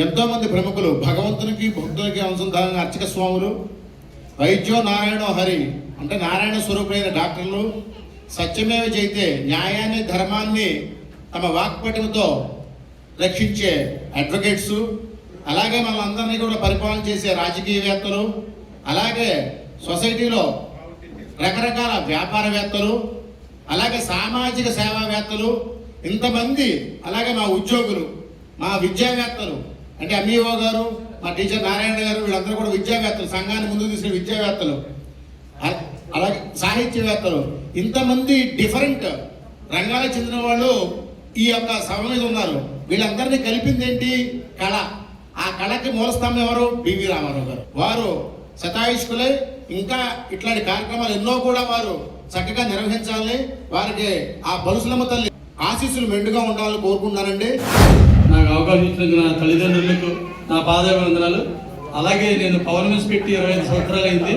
ఎంతోమంది ప్రముఖులు, భగవంతునికి భక్తులకి అనుసంధానం అర్చక స్వాములు, వైద్యో నారాయణో హరి అంటే నారాయణ స్వరూపులైన డాక్టర్లు, సత్యమేవ జయితే న్యాయాన్ని ధర్మాన్ని తమ వాక్పటిమతో రక్షించే అడ్వకేట్స్, అలాగే మనందరినీ కూడా పరిపాలన చేసే రాజకీయవేత్తలు, అలాగే సొసైటీలో రకరకాల వ్యాపారవేత్తలు, అలాగే సామాజిక సేవావేత్తలు, ఇంతమంది, అలాగే మా ఉద్యోగులు, మా విద్యావేత్తలు అంటే ఎంఈఓ గారు, మా టీచర్ నారాయణ గారు, వీళ్ళందరూ కూడా విద్యావేత్తలు, సంఘాన్ని ముందుకు తీసుకునే విద్యావేత్తలు, అలాగే సాహిత్యవేత్తలు, ఇంతమంది డిఫరెంట్ రంగాలకు చెందిన వాళ్ళు ఈ యొక్క సభ మీద ఉన్నారు. వీళ్ళందరినీ కలిపింది ఏంటి? కళ. ఆ కళకి మూలస్తంభం ఎవరు? బివి రామారావు గారు. వారు శతాయుష్కులై ఇంకా ఇట్లాంటి కార్యక్రమాలు ఎన్నో కూడా వారు చక్కగా నిర్వహించాలని, వారికి ఆ బలుసులమ్మ తల్లి ఆశీస్సులు మెండుగా ఉండాలని కోరుకుంటున్నానండి.
నాకు అవకాశం ఇచ్చిన నా తల్లిదండ్రులకు నా పాదాభివందనాలు. అలాగే నేను పవర్ న్యూస్ పెట్టి 25 సంవత్సరాలు అయింది.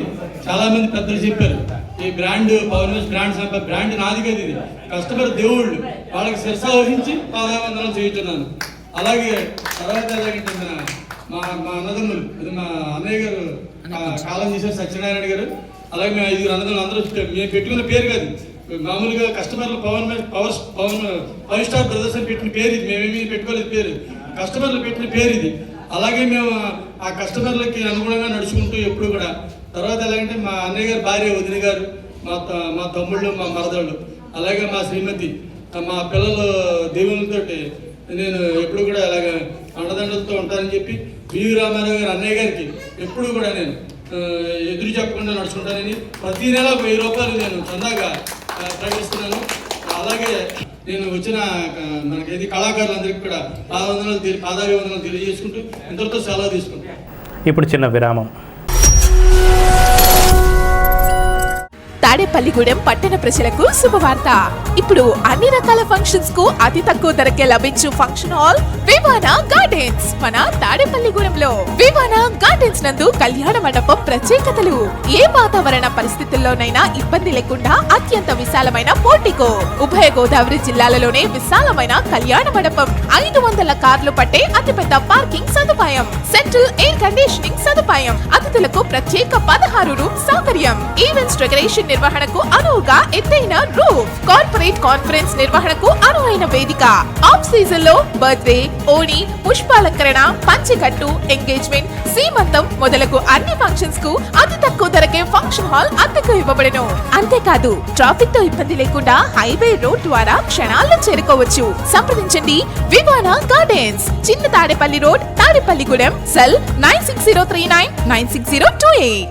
చాలామంది పెద్దలు చెప్పారు, ఈ బ్రాండ్ పవర్ న్యూస్ బ్రాండ్ నాది కదా, ఇది కస్టమర్ దేవుళ్ళు, వాళ్ళకి శిరసా వహించి పాదాభివందనాలు చేయించున్నాను. అలాగే తర్వాత మా అన్నదమ్ములు, అది మా అన్నయ్య గారు కాలం చేశారు సత్యనారాయణ గారు, అలాగే మేము 5 అన్నదమ్ములు అందరూ మేము పెట్టుకున్న పేరు కాదు, మామూలుగా కస్టమర్లు పవర్ స్టార్ బ్రదర్స్ అని పెట్టిన పేరు ఇది. మేమేమీ పెట్టుకోలేదు పేరు, కస్టమర్లు పెట్టిన పేరు ఇది. అలాగే మేము ఆ కస్టమర్లకి అనుగుణంగా నడుచుకుంటూ ఎప్పుడు కూడా. తర్వాత ఎలాగంటే మా అన్నయ్య గారు భార్య వదిన గారు, మా తమ్ముళ్ళు, మా మరదళ్ళు, అలాగే మా శ్రీమతి, మా పిల్లలు దేవుళ్ళతోటి నేను ఎప్పుడు కూడా అలాగ అండదండలతో ఉంటానని చెప్పి బివి రామారావు గారు అన్నయ్య గారికి ఎప్పుడు కూడా నేను ఎదురు చెప్పకుండా నడుచుకుంటానని ప్రతి నెల 1000 రూపాయలు నేను చందాగా ప్రకటిస్తున్నాను. అలాగే నేను వచ్చిన మనకేది కళాకారులందరికీ కూడా పాదాభివందనాలు తెలియజేసుకుంటూ ఇంతటితో సెలవు తీసుకుంటాను.
ఇప్పుడు చిన్న విరామం.
తాడేపల్లిగూడెం పట్టణ ప్రజలకు శుభవార్త. ఇప్పుడు అన్ని రకాల ఫంక్షన్స్ కు అతి తక్కువ ధరకే లభించు ఫంక్షన్ హాల్ వివానా గార్డెన్స్ మన తాడేపల్లిగూడెంలో. వివానా గార్డెన్స్ నందు కళ్యాణ మండపం ప్రత్యేకతలు. ఏ వాతావరణ పరిస్థితుల్లోనైనా ఇబ్బంది లేకుండా అత్యంత విశాలమైన పోర్టికో, ఉభయ గోదావరి జిల్లాలలోనే విశాలమైన కళ్యాణ మండపం, 500 కార్లు పట్టే అతిపెద్ద పార్కింగ్ సదుపాయం, సెంట్రల్ ఎయిర్ కండిషనింగ్ సదుపాయం, అతిథులకు ప్రత్యేక 16 రూమ్ సౌకర్యం, ఈవెంట్స్ డెకరేషన్ నిర్వహణకు అనువుగా ఎత్తైన రూఫ్, కార్పొరేట్ కాన్ఫరెన్స్ నిర్వహణకు అనువైన వేదిక, ఆఫ్ సీజన్ లో బర్త్డే, ఓణి, పుష్పాలంకరణ, పంచెకట్టు, ఎంగేజ్మెంట్, సీమంతం మొదలగు అన్ని ఫంక్షన్స్ కు అతి తక్కువ ధరకే ఫంక్షన్ హాల్ అద్దెకు ఇవ్వబడను. అంతేకాదు ట్రాఫిక్ తో ఇబ్బంది లేకుండా హైవే రోడ్ ద్వారా క్షణాల్లో చేరుకోవచ్చు. సంప్రదించండి వివానా గార్డెన్స్, చిన్న Tadepalli road, Tadepalligudem. Cell 9603996028.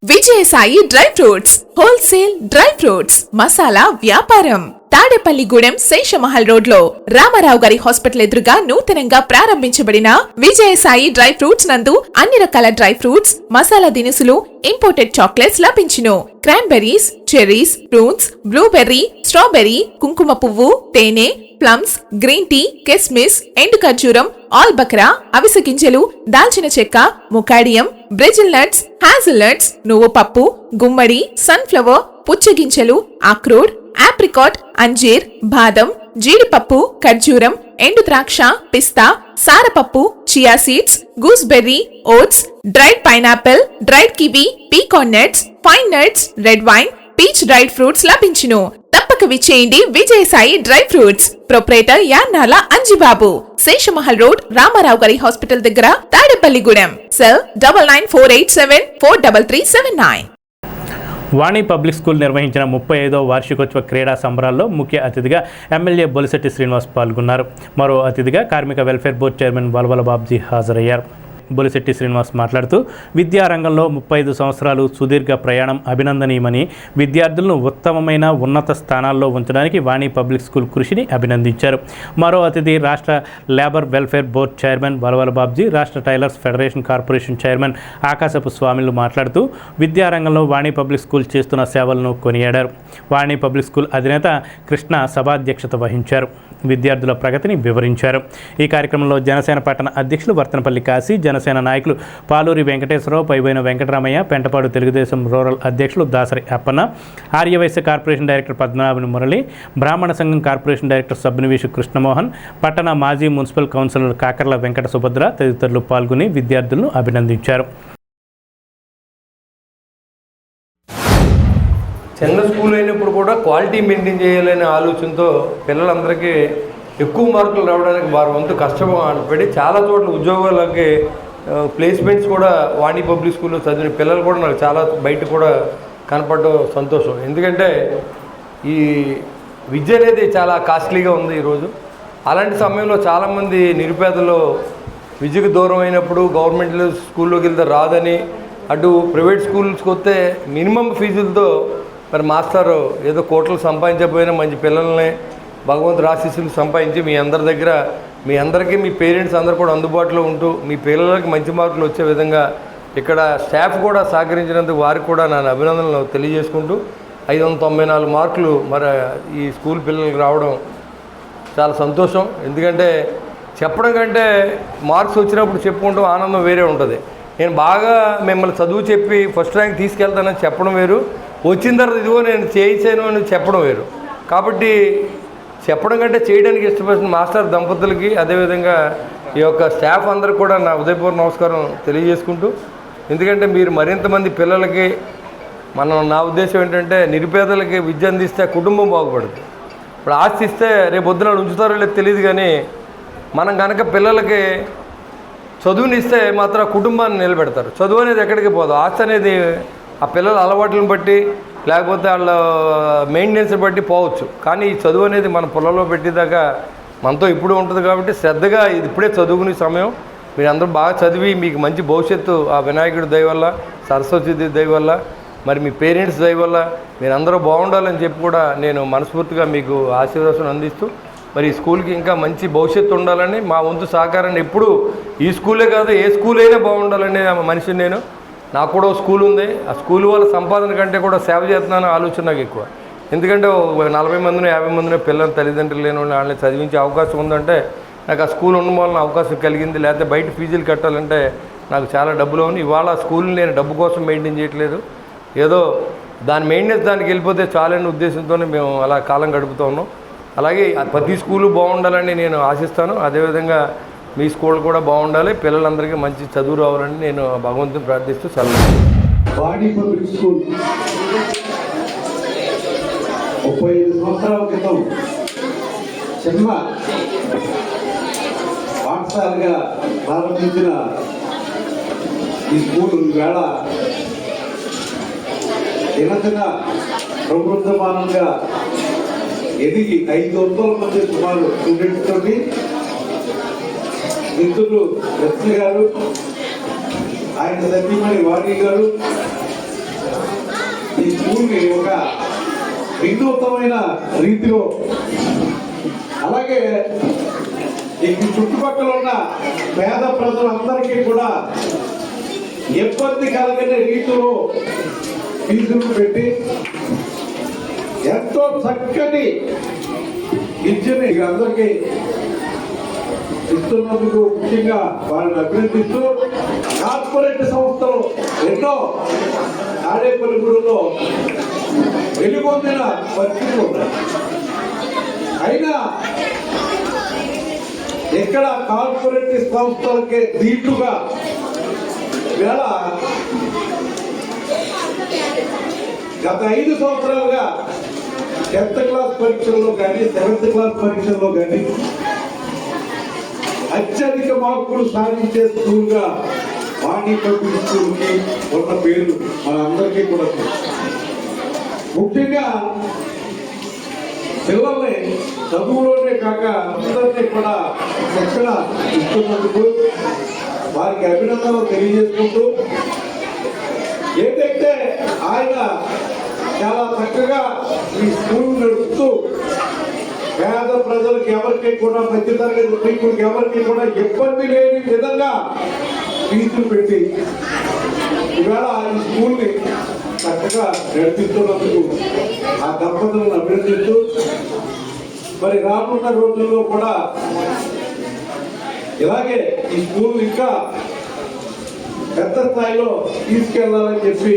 Vijayasai dry fruits wholesale dry fruits masala వ్యాపారం. తాడేపల్లిగూడెం శేషమహల్ రోడ్ లో రామారావు గారి హాస్పిటల్ ఎదురుగా నూతనంగా ప్రారంభించబడిన విజయసాయి డ్రై ఫ్రూట్స్ నందు అన్ని రకాల డ్రై ఫ్రూట్స్, మసాలా దినుసులు, ఇంపోర్టెడ్ చాక్లెట్స్ లభించును. Cranberries, cherries, fruits, blueberry, strawberry, కుంకుమ పువ్వు, తేనె, ప్లమ్స్, గ్రీన్ టీ, కిస్మిస్, ఎండు ఖర్జూరం, ఆల్ బక్రా, అవిసె గింజలు, దాల్చిన చెక్క, ముకాడియం, బ్రెజిల్ నట్స్, హ్యాజిల్ నట్స్, నువ్వు పప్పు, గుమ్మడి, సన్ఫ్లవర్, పుచ్చగింజలు, అక్రోడ్, ఆప్రికాట్, అంజీర్, బాదం, జీడిపప్పు, ఖర్జూరం, ఎండు ద్రాక్ష, పిస్తా, సారపప్పు, chia seeds, gooseberry, oats, dried pineapple, dried kiwi, pecan nuts, pine nuts, red wine, peach dried fruits లభించును. తప్పక విచ్చేయండి Vijayasai dry fruits. Proprietor Yannala Anjibabu, Seshamahal road, Ramarao గారి హాస్పిటల్ దగ్గర, Tadepalligudem. Cell 9948743379.
Vani public school నిర్వహించిన 35వ వార్షికోత్సవ క్రీడా సంబరాల్లో ముఖ్య అతిథిగా ఎమ్మెల్యే బొలిశెట్టి శ్రీనివాస్ పాల్గొన్నారు. మరో అతిథిగా కార్మిక welfare board chairman Valvala Babji హాజరయ్యారు. బొలిశెట్టి శ్రీనివాస్ మాట్లాడుతూ విద్యారంగంలో 35 సంవత్సరాలు సుదీర్ఘ ప్రయాణం అభినందనీయమని, విద్యార్థులను ఉత్తమమైన ఉన్నత స్థానాల్లో ఉంచడానికి వాణి పబ్లిక్ స్కూల్ కృషిని అభినందించారు. మరో అతిథి రాష్ట్ర labour welfare board chairman Valavala Babji, రాష్ట్ర టైలర్స్ ఫెడరేషన్ కార్పొరేషన్ చైర్మన్ ఆకాశపు స్వామిలు మాట్లాడుతూ విద్యారంగంలో వాణి పబ్లిక్ స్కూల్ చేస్తున్న సేవలను కొనియాడారు. వాణి పబ్లిక్ స్కూల్ అధినేత కృష్ణ సభాధ్యక్షత వహించారు. విద్యార్థుల ప్రగతిని వివరించారు. ఈ కార్యక్రమంలో జనసేన పట్టణ అధ్యక్షులు వర్తనపల్లి కాశీ, జనసేన నాయకులు పాలూరి వెంకటేశ్వరరావు, పైబోయిన వెంకటరామయ్య, పెంటపాడు తెలుగుదేశం రూరల్ అధ్యక్షులు దాసరి అప్పన్న, ఆర్యవైశ్య కార్పొరేషన్ డైరెక్టర్ పద్మనాభని మురళి, బ్రాహ్మణ సంఘం కార్పొరేషన్ డైరెక్టర్ సబ్బినివేషు కృష్ణమోహన్, పట్టణ మాజీ మున్సిపల్ కౌన్సిలర్ కాకర్ల వెంకట సుభద్ర తదితరులు పాల్గొని విద్యార్థులను అభినందించారు.
చిన్న స్కూల్ అయినప్పుడు కూడా క్వాలిటీ మెయింటైన్ చేయాలనే ఆలోచనతో పిల్లలందరికీ ఎక్కువ మార్కులు రావడానికి వారి వంతు కష్టం పడి చాలా చోట్ల ఉద్యోగాలకి ప్లేస్మెంట్స్ కూడా వాణి పబ్లిక్ స్కూల్లో చదివిన పిల్లలు కూడా నాకు చాలా బయట కూడా కనపడడం సంతోషం. ఎందుకంటే ఈ విద్య అనేది చాలా కాస్ట్లీగా ఉంది ఈరోజు. అలాంటి సమయంలో చాలామంది నిరుపేదలు విద్యకు దూరం అయినప్పుడు గవర్నమెంట్ స్కూల్లోకి వెళ్తే రాదని అటు ప్రైవేట్ స్కూల్స్కి వస్తే మినిమం ఫీజులతో మరి మాస్టర్ ఏదో కోట్లు సంపాదించకపోయినా మంచి పిల్లల్ని భగవంతుడు ఆశీస్సులు సంపాదించి మీ అందరి దగ్గర మీ అందరికీ మీ పేరెంట్స్ అందరూ కూడా అందుబాటులో ఉంటూ మీ పిల్లలకి మంచి మార్కులు వచ్చే విధంగా ఇక్కడ స్టాఫ్ కూడా సహకరించినందుకు వారికి కూడా నా అభినందనలు తెలియజేసుకుంటూ 594 మార్కులు మరి ఈ స్కూల్ పిల్లలకి రావడం చాలా సంతోషం. ఎందుకంటే చెప్పడం కంటే మార్క్స్ వచ్చినప్పుడు చెప్పుకుంటూ ఆనందం వేరే ఉంటుంది. నేను బాగా మిమ్మల్ని చదువు చెప్పి ఫస్ట్ ర్యాంక్ తీసుకెళ్తానని చెప్పడం వేరు, వచ్చిన తర్వాత ఇదిగో నేను చేయించాను అని చెప్పడం వేరు. కాబట్టి చెప్పడం కంటే చేయడానికి ఇష్టపడిన మాస్టర్ దంపతులకి అదేవిధంగా ఈ యొక్క స్టాఫ్ అందరూ కూడా నా ఉదయపూర్వ నమస్కారం తెలియజేసుకుంటూ, ఎందుకంటే మీరు మరింతమంది పిల్లలకి నా ఉద్దేశం ఏంటంటే నిరుపేదలకి విద్య అందిస్తే కుటుంబం బాగుపడుతుంది. ఇప్పుడు ఆస్తి ఇస్తే రేపు పొద్దున ఉంచుతారో లేదు తెలియదు, కానీ మనం కనుక పిల్లలకి చదువుని ఇస్తే మాత్రం కుటుంబాన్ని నిలబెడతారు. చదువు అనేది ఎక్కడికి పోదు. ఆస్తి అనేది ఆ పిల్లల అలవాట్లను బట్టి లేకపోతే వాళ్ళ మెయింటెనెన్స్ బట్టి పోవచ్చు, కానీ ఈ చదువు అనేది మన పొలంలో పెట్టేదాకా మనతో ఇప్పుడు ఉంటుంది. కాబట్టి శ్రద్ధగా ఇది ఇప్పుడే చదువుకునే సమయం. మీరు అందరూ బాగా చదివి మీకు మంచి భవిష్యత్తు ఆ వినాయకుడి దయ వల్ల, సరస్వతి దయ వల్ల, మరి మీ పేరెంట్స్ దయ వల్ల మీరందరూ బాగుండాలని చెప్పి కూడా నేను మనస్ఫూర్తిగా మీకు ఆశీర్వాదం అందిస్తూ, మరి ఈ స్కూల్కి ఇంకా మంచి భవిష్యత్తు ఉండాలని మా వంతు సహకారాన్ని ఎప్పుడు ఈ స్కూలే కాదు ఏ స్కూల్ అయినా బాగుండాలని మనిషిని నేను. నాకు కూడా స్కూల్ ఉంది, ఆ స్కూల్ వాళ్ళ సంపాదన కంటే కూడా సేవ చేస్తున్నాను ఆలోచన నాకు ఎక్కువ. ఎందుకంటే 40 మందినో 50 మందినో పిల్లలు తల్లిదండ్రులు లేని వాళ్ళని చదివించే అవకాశం ఉందంటే నాకు ఆ స్కూల్ ఉండడం వలన అవకాశం కలిగింది. లేకపోతే బయట ఫీజులు కట్టాలంటే నాకు చాలా డబ్బులు ఉంది. ఇవాళ స్కూల్ని నేను డబ్బు కోసం మెయింటైన్ చేయట్లేదు, ఏదో దాని మెయింటెనెన్స్ దానికి వెళ్ళిపోతే చాలనే ఉద్దేశంతోనే మేము అలా కాలం గడుపుతూ ఉన్నాం. అలాగే ప్రతి స్కూలు బాగుండాలని నేను ఆశిస్తాను. అదేవిధంగా మీ స్కూల్ కూడా బాగుండాలి, పిల్లలందరికీ మంచి చదువు రావాలని నేను భగవంతుని ప్రార్థిస్తూ సెలవు.
వాణి పబ్లిక్ స్కూల్ 35 సంవత్సరాల క్రితం చిన్న పాఠశాలగా ప్రారంభించిన ఈ స్కూల్ ఈవేళ దినదిన ప్రబుద్ధమానంగా ఎదిగి 500 మంది సుమారు స్టూడెంట్స్ తోటి మిత్రులు రత్న గారు, ఆయన సతీమణి వాణి గారు ఈ స్కూల్ని ఒక వినూత్నమైన రీతిలో, అలాగే ఈ చుట్టుపక్కల ఉన్న పేద ప్రజలందరికీ కూడా ఇబ్బంది కలగని రీతిలో ఫీజులు పెట్టి ఎంతో చక్కటి విద్యని అందరికీ ఇస్తున్నందుకు ముఖ్యంగా వాళ్ళని అభినందిస్తూ, కార్పొరేట్ సంస్థలు ఎన్నో తాడేపల్లిగూడలో వెలుగొందిన పరిస్థితులు ఉన్నాయి. అయినా ఎక్కడ కార్పొరేట్ సంస్థలకే దీటుగా వేళ గత 5 సంవత్సరాలుగా 10th క్లాస్ పరీక్షల్లో కానీ 7th క్లాస్ పరీక్షల్లో కానీ అత్యధిక మార్కులు సాధించే స్కూల్గా వాణి పబ్లిక్ స్కూల్కి ఉన్న పేరు మన అందరికీ కూడా. ముఖ్యంగా పిల్లల్ని చదువులోనే కాక అందరినీ కూడా శిక్షణ ఇస్తున్నందుకు వారికి అభినందనలు తెలియజేసుకుంటూ, ఏదైతే ఆయన చాలా చక్కగా ఈ స్కూల్ నడుపుతూ పేద ప్రజలకు ఎవరికి కూడా మధ్యతరగతి స్త్రీలకు ఎవరికి కూడా ఇబ్బంది లేని విధంగా ఫీజులు పెట్టి ఇవాళ ఈ స్కూల్ని చక్కగా నడిపిస్తున్నందుకు ఆ దంపతులను అభినందిస్తూ, మరి రానున్న రోజుల్లో కూడా ఇలాగే ఈ స్కూల్ ఇంకా పెద్ద స్థాయిలో తీసుకెళ్లాలని చెప్పి,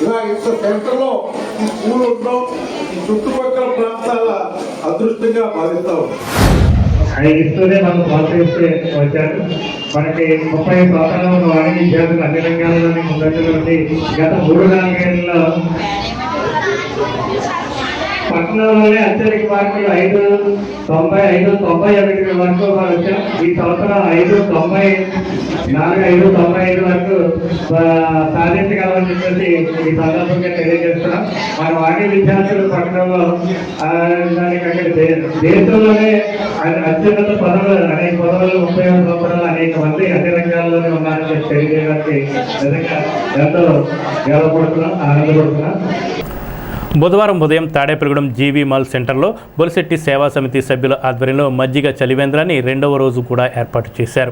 ఇలా ఇంత సెంటర్లో ఈ స్కూల్ ఉండడం ఈ చుట్టుపక్కల ప్రాంతాల అదృష్టంగా భావిస్తాం.
ఆయన ఇస్తూనే మనకు ప్రోత్సహిస్తూ వచ్చారు. మనకి 30 సంవత్సరాల వాణిజ్య విద్యార్థులు అన్ని రంగాల్లోనే ముందంజలో గత 3-4 ఏళ్ళలో పట్టణంలోనే అత్యధిక మార్కులు 595 వరకు వచ్చాం. ఈ సంవత్సరం 595 వరకు సాధించగలమని చెప్పేసి ఈ సందర్భంగా తెలియజేస్తున్నాం. మన వాణిజ్య విద్యార్థులు పట్టణంలో దేశంలోనే అత్యున్నత పదవులు అనేక పదవులు 30 సంవత్సరాలు అనేక మంది అన్ని రంగాల్లోనే ఉన్నారని చెప్పి తెలియజేయడానికి నిజంగా ఎంతో గర్వపడుతున్నాం, ఆనందపడుతున్నాం.
బుధవారం ఉదయం తాడేపల్లిగూడెం జీవీ మాల్ సెంటర్లో బొలిశెట్టి సేవా సమితి సభ్యుల ఆధ్వర్యంలో మజ్జిగ చలివేంద్రాన్ని 2వ రోజు కూడా ఏర్పాటు చేశారు.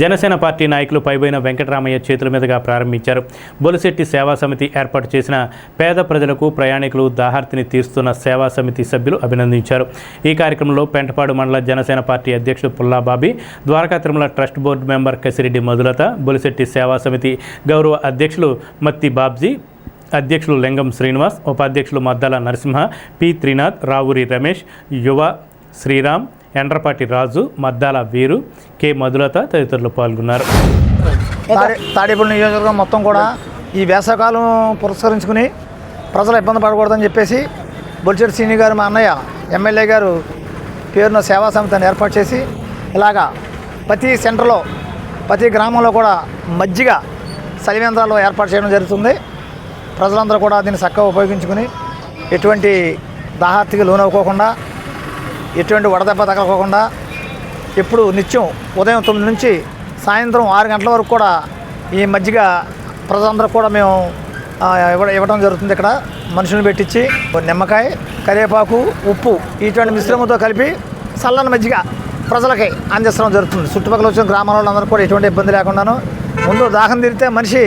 జనసేన పార్టీ నాయకులు పైబోయిన వెంకటరామయ్య చేతుల మీదుగా ప్రారంభించారు. బొలిశెట్టి సేవా సమితి ఏర్పాటు చేసిన పేద ప్రజలకు, ప్రయాణికులు దాహార్తిని తీరుస్తున్న సేవా సమితి సభ్యులు అభినందించారు. ఈ కార్యక్రమంలో పెంటపాడు మండల జనసేన పార్టీ అధ్యక్షుడు Pullababi, Dwaraka Tirumala trust board member Kasireddy Madhulatha, Bolisetti సేవా సమితి గౌరవ అధ్యక్షులు మత్తి బాబ్జీ, అధ్యక్షులు లింగం శ్రీనివాస్, ఉపాధ్యక్షులు మద్దాల నరసింహ, పి త్రినాథ్, రావూరి రమేష్, యువ శ్రీరామ్, ఎండ్రపాటి రాజు, మద్దాల వీరు, కె మధులత తదితరులు పాల్గొన్నారు.
తాడేపల్లి నియోజకవర్గం మొత్తం కూడా ఈ వేసవకాలం పురస్కరించుకుని ప్రజలు ఇబ్బంది పడకూడదని చెప్పేసి బొలిశెట్టి శ్రీని గారు, మా అన్నయ్య ఎమ్మెల్యే గారు పేరున సేవా సమితిని ఏర్పాటు చేసి ఇలాగా ప్రతి సెంటర్లో ప్రతి గ్రామంలో కూడా మజ్జిగ చలివేంద్రాలు ఏర్పాటు చేయడం జరుగుతుంది. ప్రజలందరూ కూడా దీన్ని చక్కగా ఉపయోగించుకుని ఎటువంటి దాహార్తికి లోనవ్వకోకుండా, ఎటువంటి వడదెబ్బ తగలకోకుండా ఎప్పుడు నిత్యం ఉదయం 9 నుంచి సాయంత్రం 6 గంటల వరకు కూడా ఈ మజ్జిగ ప్రజలందరూ కూడా మేము ఇవ్వడం జరుగుతుంది. ఇక్కడ మనుషులను పెట్టించి నిమ్మకాయ, కరివేపాకు, ఉప్పు ఇటువంటి మిశ్రమంతో కలిపి చల్లని మజ్జిగ ప్రజలకి అందించడం జరుగుతుంది. చుట్టుపక్కల వచ్చిన గ్రామాల అందరూ కూడా ఎటువంటి ఇబ్బంది లేకుండాను, ముందు దాహం తీరితే మనిషి,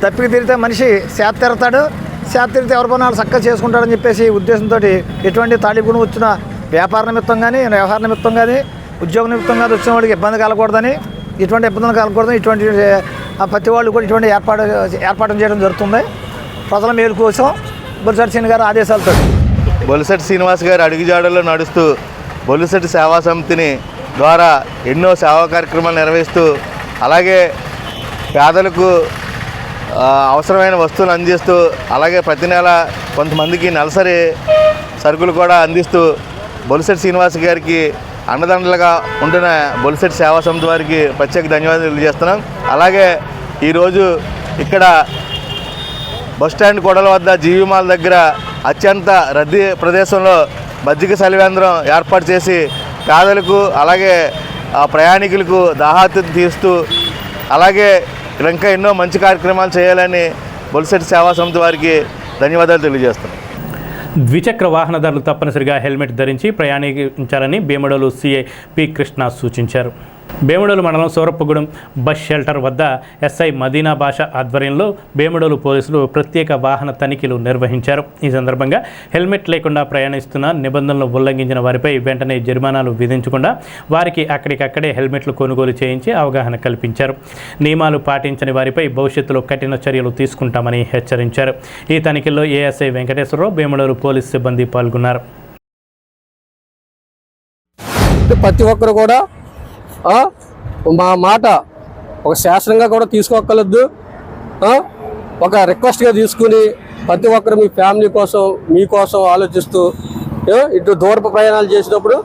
దప్పికి తీరితే మనిషి సేద తీరుతాడు, సేద తీరితే ఎవరి పని వాళ్ళు చక్కగా చేసుకుంటాడని చెప్పేసి ఉద్దేశంతో ఎటువంటి తాళిగుణం వచ్చిన వ్యాపార నిమిత్తం కానీ, వ్యవహార నిమిత్తం కానీ, ఉద్యోగ నిమిత్తం కానీ వచ్చిన వాడికి ఇబ్బంది కలగకూడదని, ఇటువంటి ఇబ్బందులు కలగకూడదని ఇటువంటి ప్రతి వాళ్ళు కూడా ఇటువంటి ఏర్పాటు చేయడం జరుగుతుంది. ప్రజల మేలు కోసం బొలిశెట్టి శ్రీని గారు ఆదేశాలతో
బొలిశెట్టి శ్రీనివాస్ గారు అడుగుజాడల్లో నడుస్తూ బొలిశెట్టి సేవా సమితిని ద్వారా ఎన్నో సేవా కార్యక్రమాలు నిర్వహిస్తూ, అలాగే పేదలకు అవసరమైన వస్తువులు అందిస్తూ, అలాగే ప్రతి నెల కొంతమందికి నెలసరి సరుకులు కూడా అందిస్తూ బొలిశెట్టి శ్రీనివాస్ గారికి అండదండలుగా ఉంటున్న బొలిశెట్టి సేవా సమితి వారికి ప్రత్యేక ధన్యవాదాలు తెలియజేస్తున్నాం. అలాగే ఈరోజు ఇక్కడ బస్టాండ్ కొడల వద్ద జీవీ మాల్ దగ్గర అత్యంత రద్దీ ప్రదేశంలో మజ్జిగ చలివేంద్రం ఏర్పాటు చేసి పేదలకు అలాగే ప్రయాణికులకు దాహార్తిని తీరుస్తూ, అలాగే ఇంకా ఎన్నో మంచి కార్యక్రమాలు చేయాలని బొలిశెట్టి సేవా సమితి వారికి ధన్యవాదాలు తెలియజేస్తున్నాం.
ద్విచక్ర వాహనదారులు తప్పనిసరిగా హెల్మెట్ ధరించి ప్రయాణించాలని భీమడోలు సిఐ పి కృష్ణ సూచించారు. భీమడోలు మండలం సూరప్పగూడెం బస్ షెల్టర్ వద్ద ఎస్ఐ మదీనా బాషా ఆధ్వర్యంలో భీమడోలు పోలీసులు ప్రత్యేక వాహన తనిఖీలు నిర్వహించారు. ఈ సందర్భంగా హెల్మెట్ లేకుండా ప్రయాణిస్తున్న నిబంధనలు ఉల్లంఘించిన వారిపై వెంటనే జరిమానాలు విధించకుండా వారికి అక్కడికక్కడే హెల్మెట్లు కొనుగోలు చేయించి అవగాహన కల్పించారు. నియమాలు పాటించని వారిపై భవిష్యత్తులో కఠిన చర్యలు తీసుకుంటామని హెచ్చరించారు. ఈ తనిఖీల్లో ఏఎస్ఐ వెంకటేశ్వరరావు, భీమడోలు పోలీసు సిబ్బంది పాల్గొన్నారు.
ప్రతి ఒక్కరు కూడా మా మాట ఒక శాసనంగా కూడా తీసుకోగలదు, ఒక రిక్వెస్ట్గా తీసుకుని ప్రతి ఒక్కరు మీ ఫ్యామిలీ కోసం, మీకోసం ఆలోచిస్తూ ఇటు దూరపు ప్రయాణాలు చేసినప్పుడు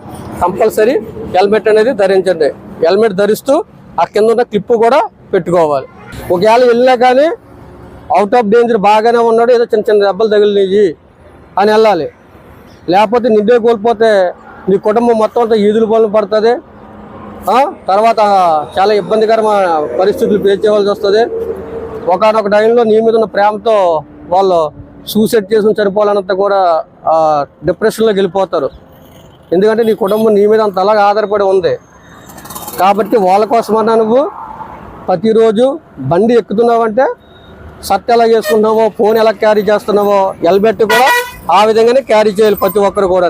కంపల్సరీ హెల్మెట్ అనేది ధరించండి. హెల్మెట్ ధరిస్తూ ఆ కింద ఉన్న క్లిప్పు కూడా పెట్టుకోవాలి. ఒకవేళ వెళ్ళినా కానీ అవుట్ ఆఫ్ డేంజర్ బాగానే ఉన్నాడు, ఏదో చిన్న చిన్న దెబ్బలు తగిలినవి అని వెళ్ళాలి. లేకపోతే నిండే కోల్పోతే నీ కుటుంబం మొత్తం అంతా ఈదులు పనులు పడుతుంది. తర్వాత చాలా ఇబ్బందికరమైన పరిస్థితులు ఫేస్ చేయవలసి వస్తుంది. ఒకనొక టైంలో నీ మీద ఉన్న ప్రేమతో వాళ్ళు సూసైడ్ చేసుకుని చనిపోవాలన్నంత కూడా డిప్రెషన్లోకి వెళ్ళిపోతారు. ఎందుకంటే నీ కుటుంబం నీ మీద అంత అలాగా ఆధారపడి ఉంది. కాబట్టి వాళ్ళ కోసమన్నా నువ్వు ప్రతిరోజు బండి ఎక్కుతున్నావంటే షర్ట్ ఎలా చేసుకుంటున్నావో, ఫోన్ ఎలా క్యారీ చేస్తున్నావో, హెల్మెట్ కూడా ఆ విధంగానే క్యారీ చేయాలి ప్రతి ఒక్కరు కూడా.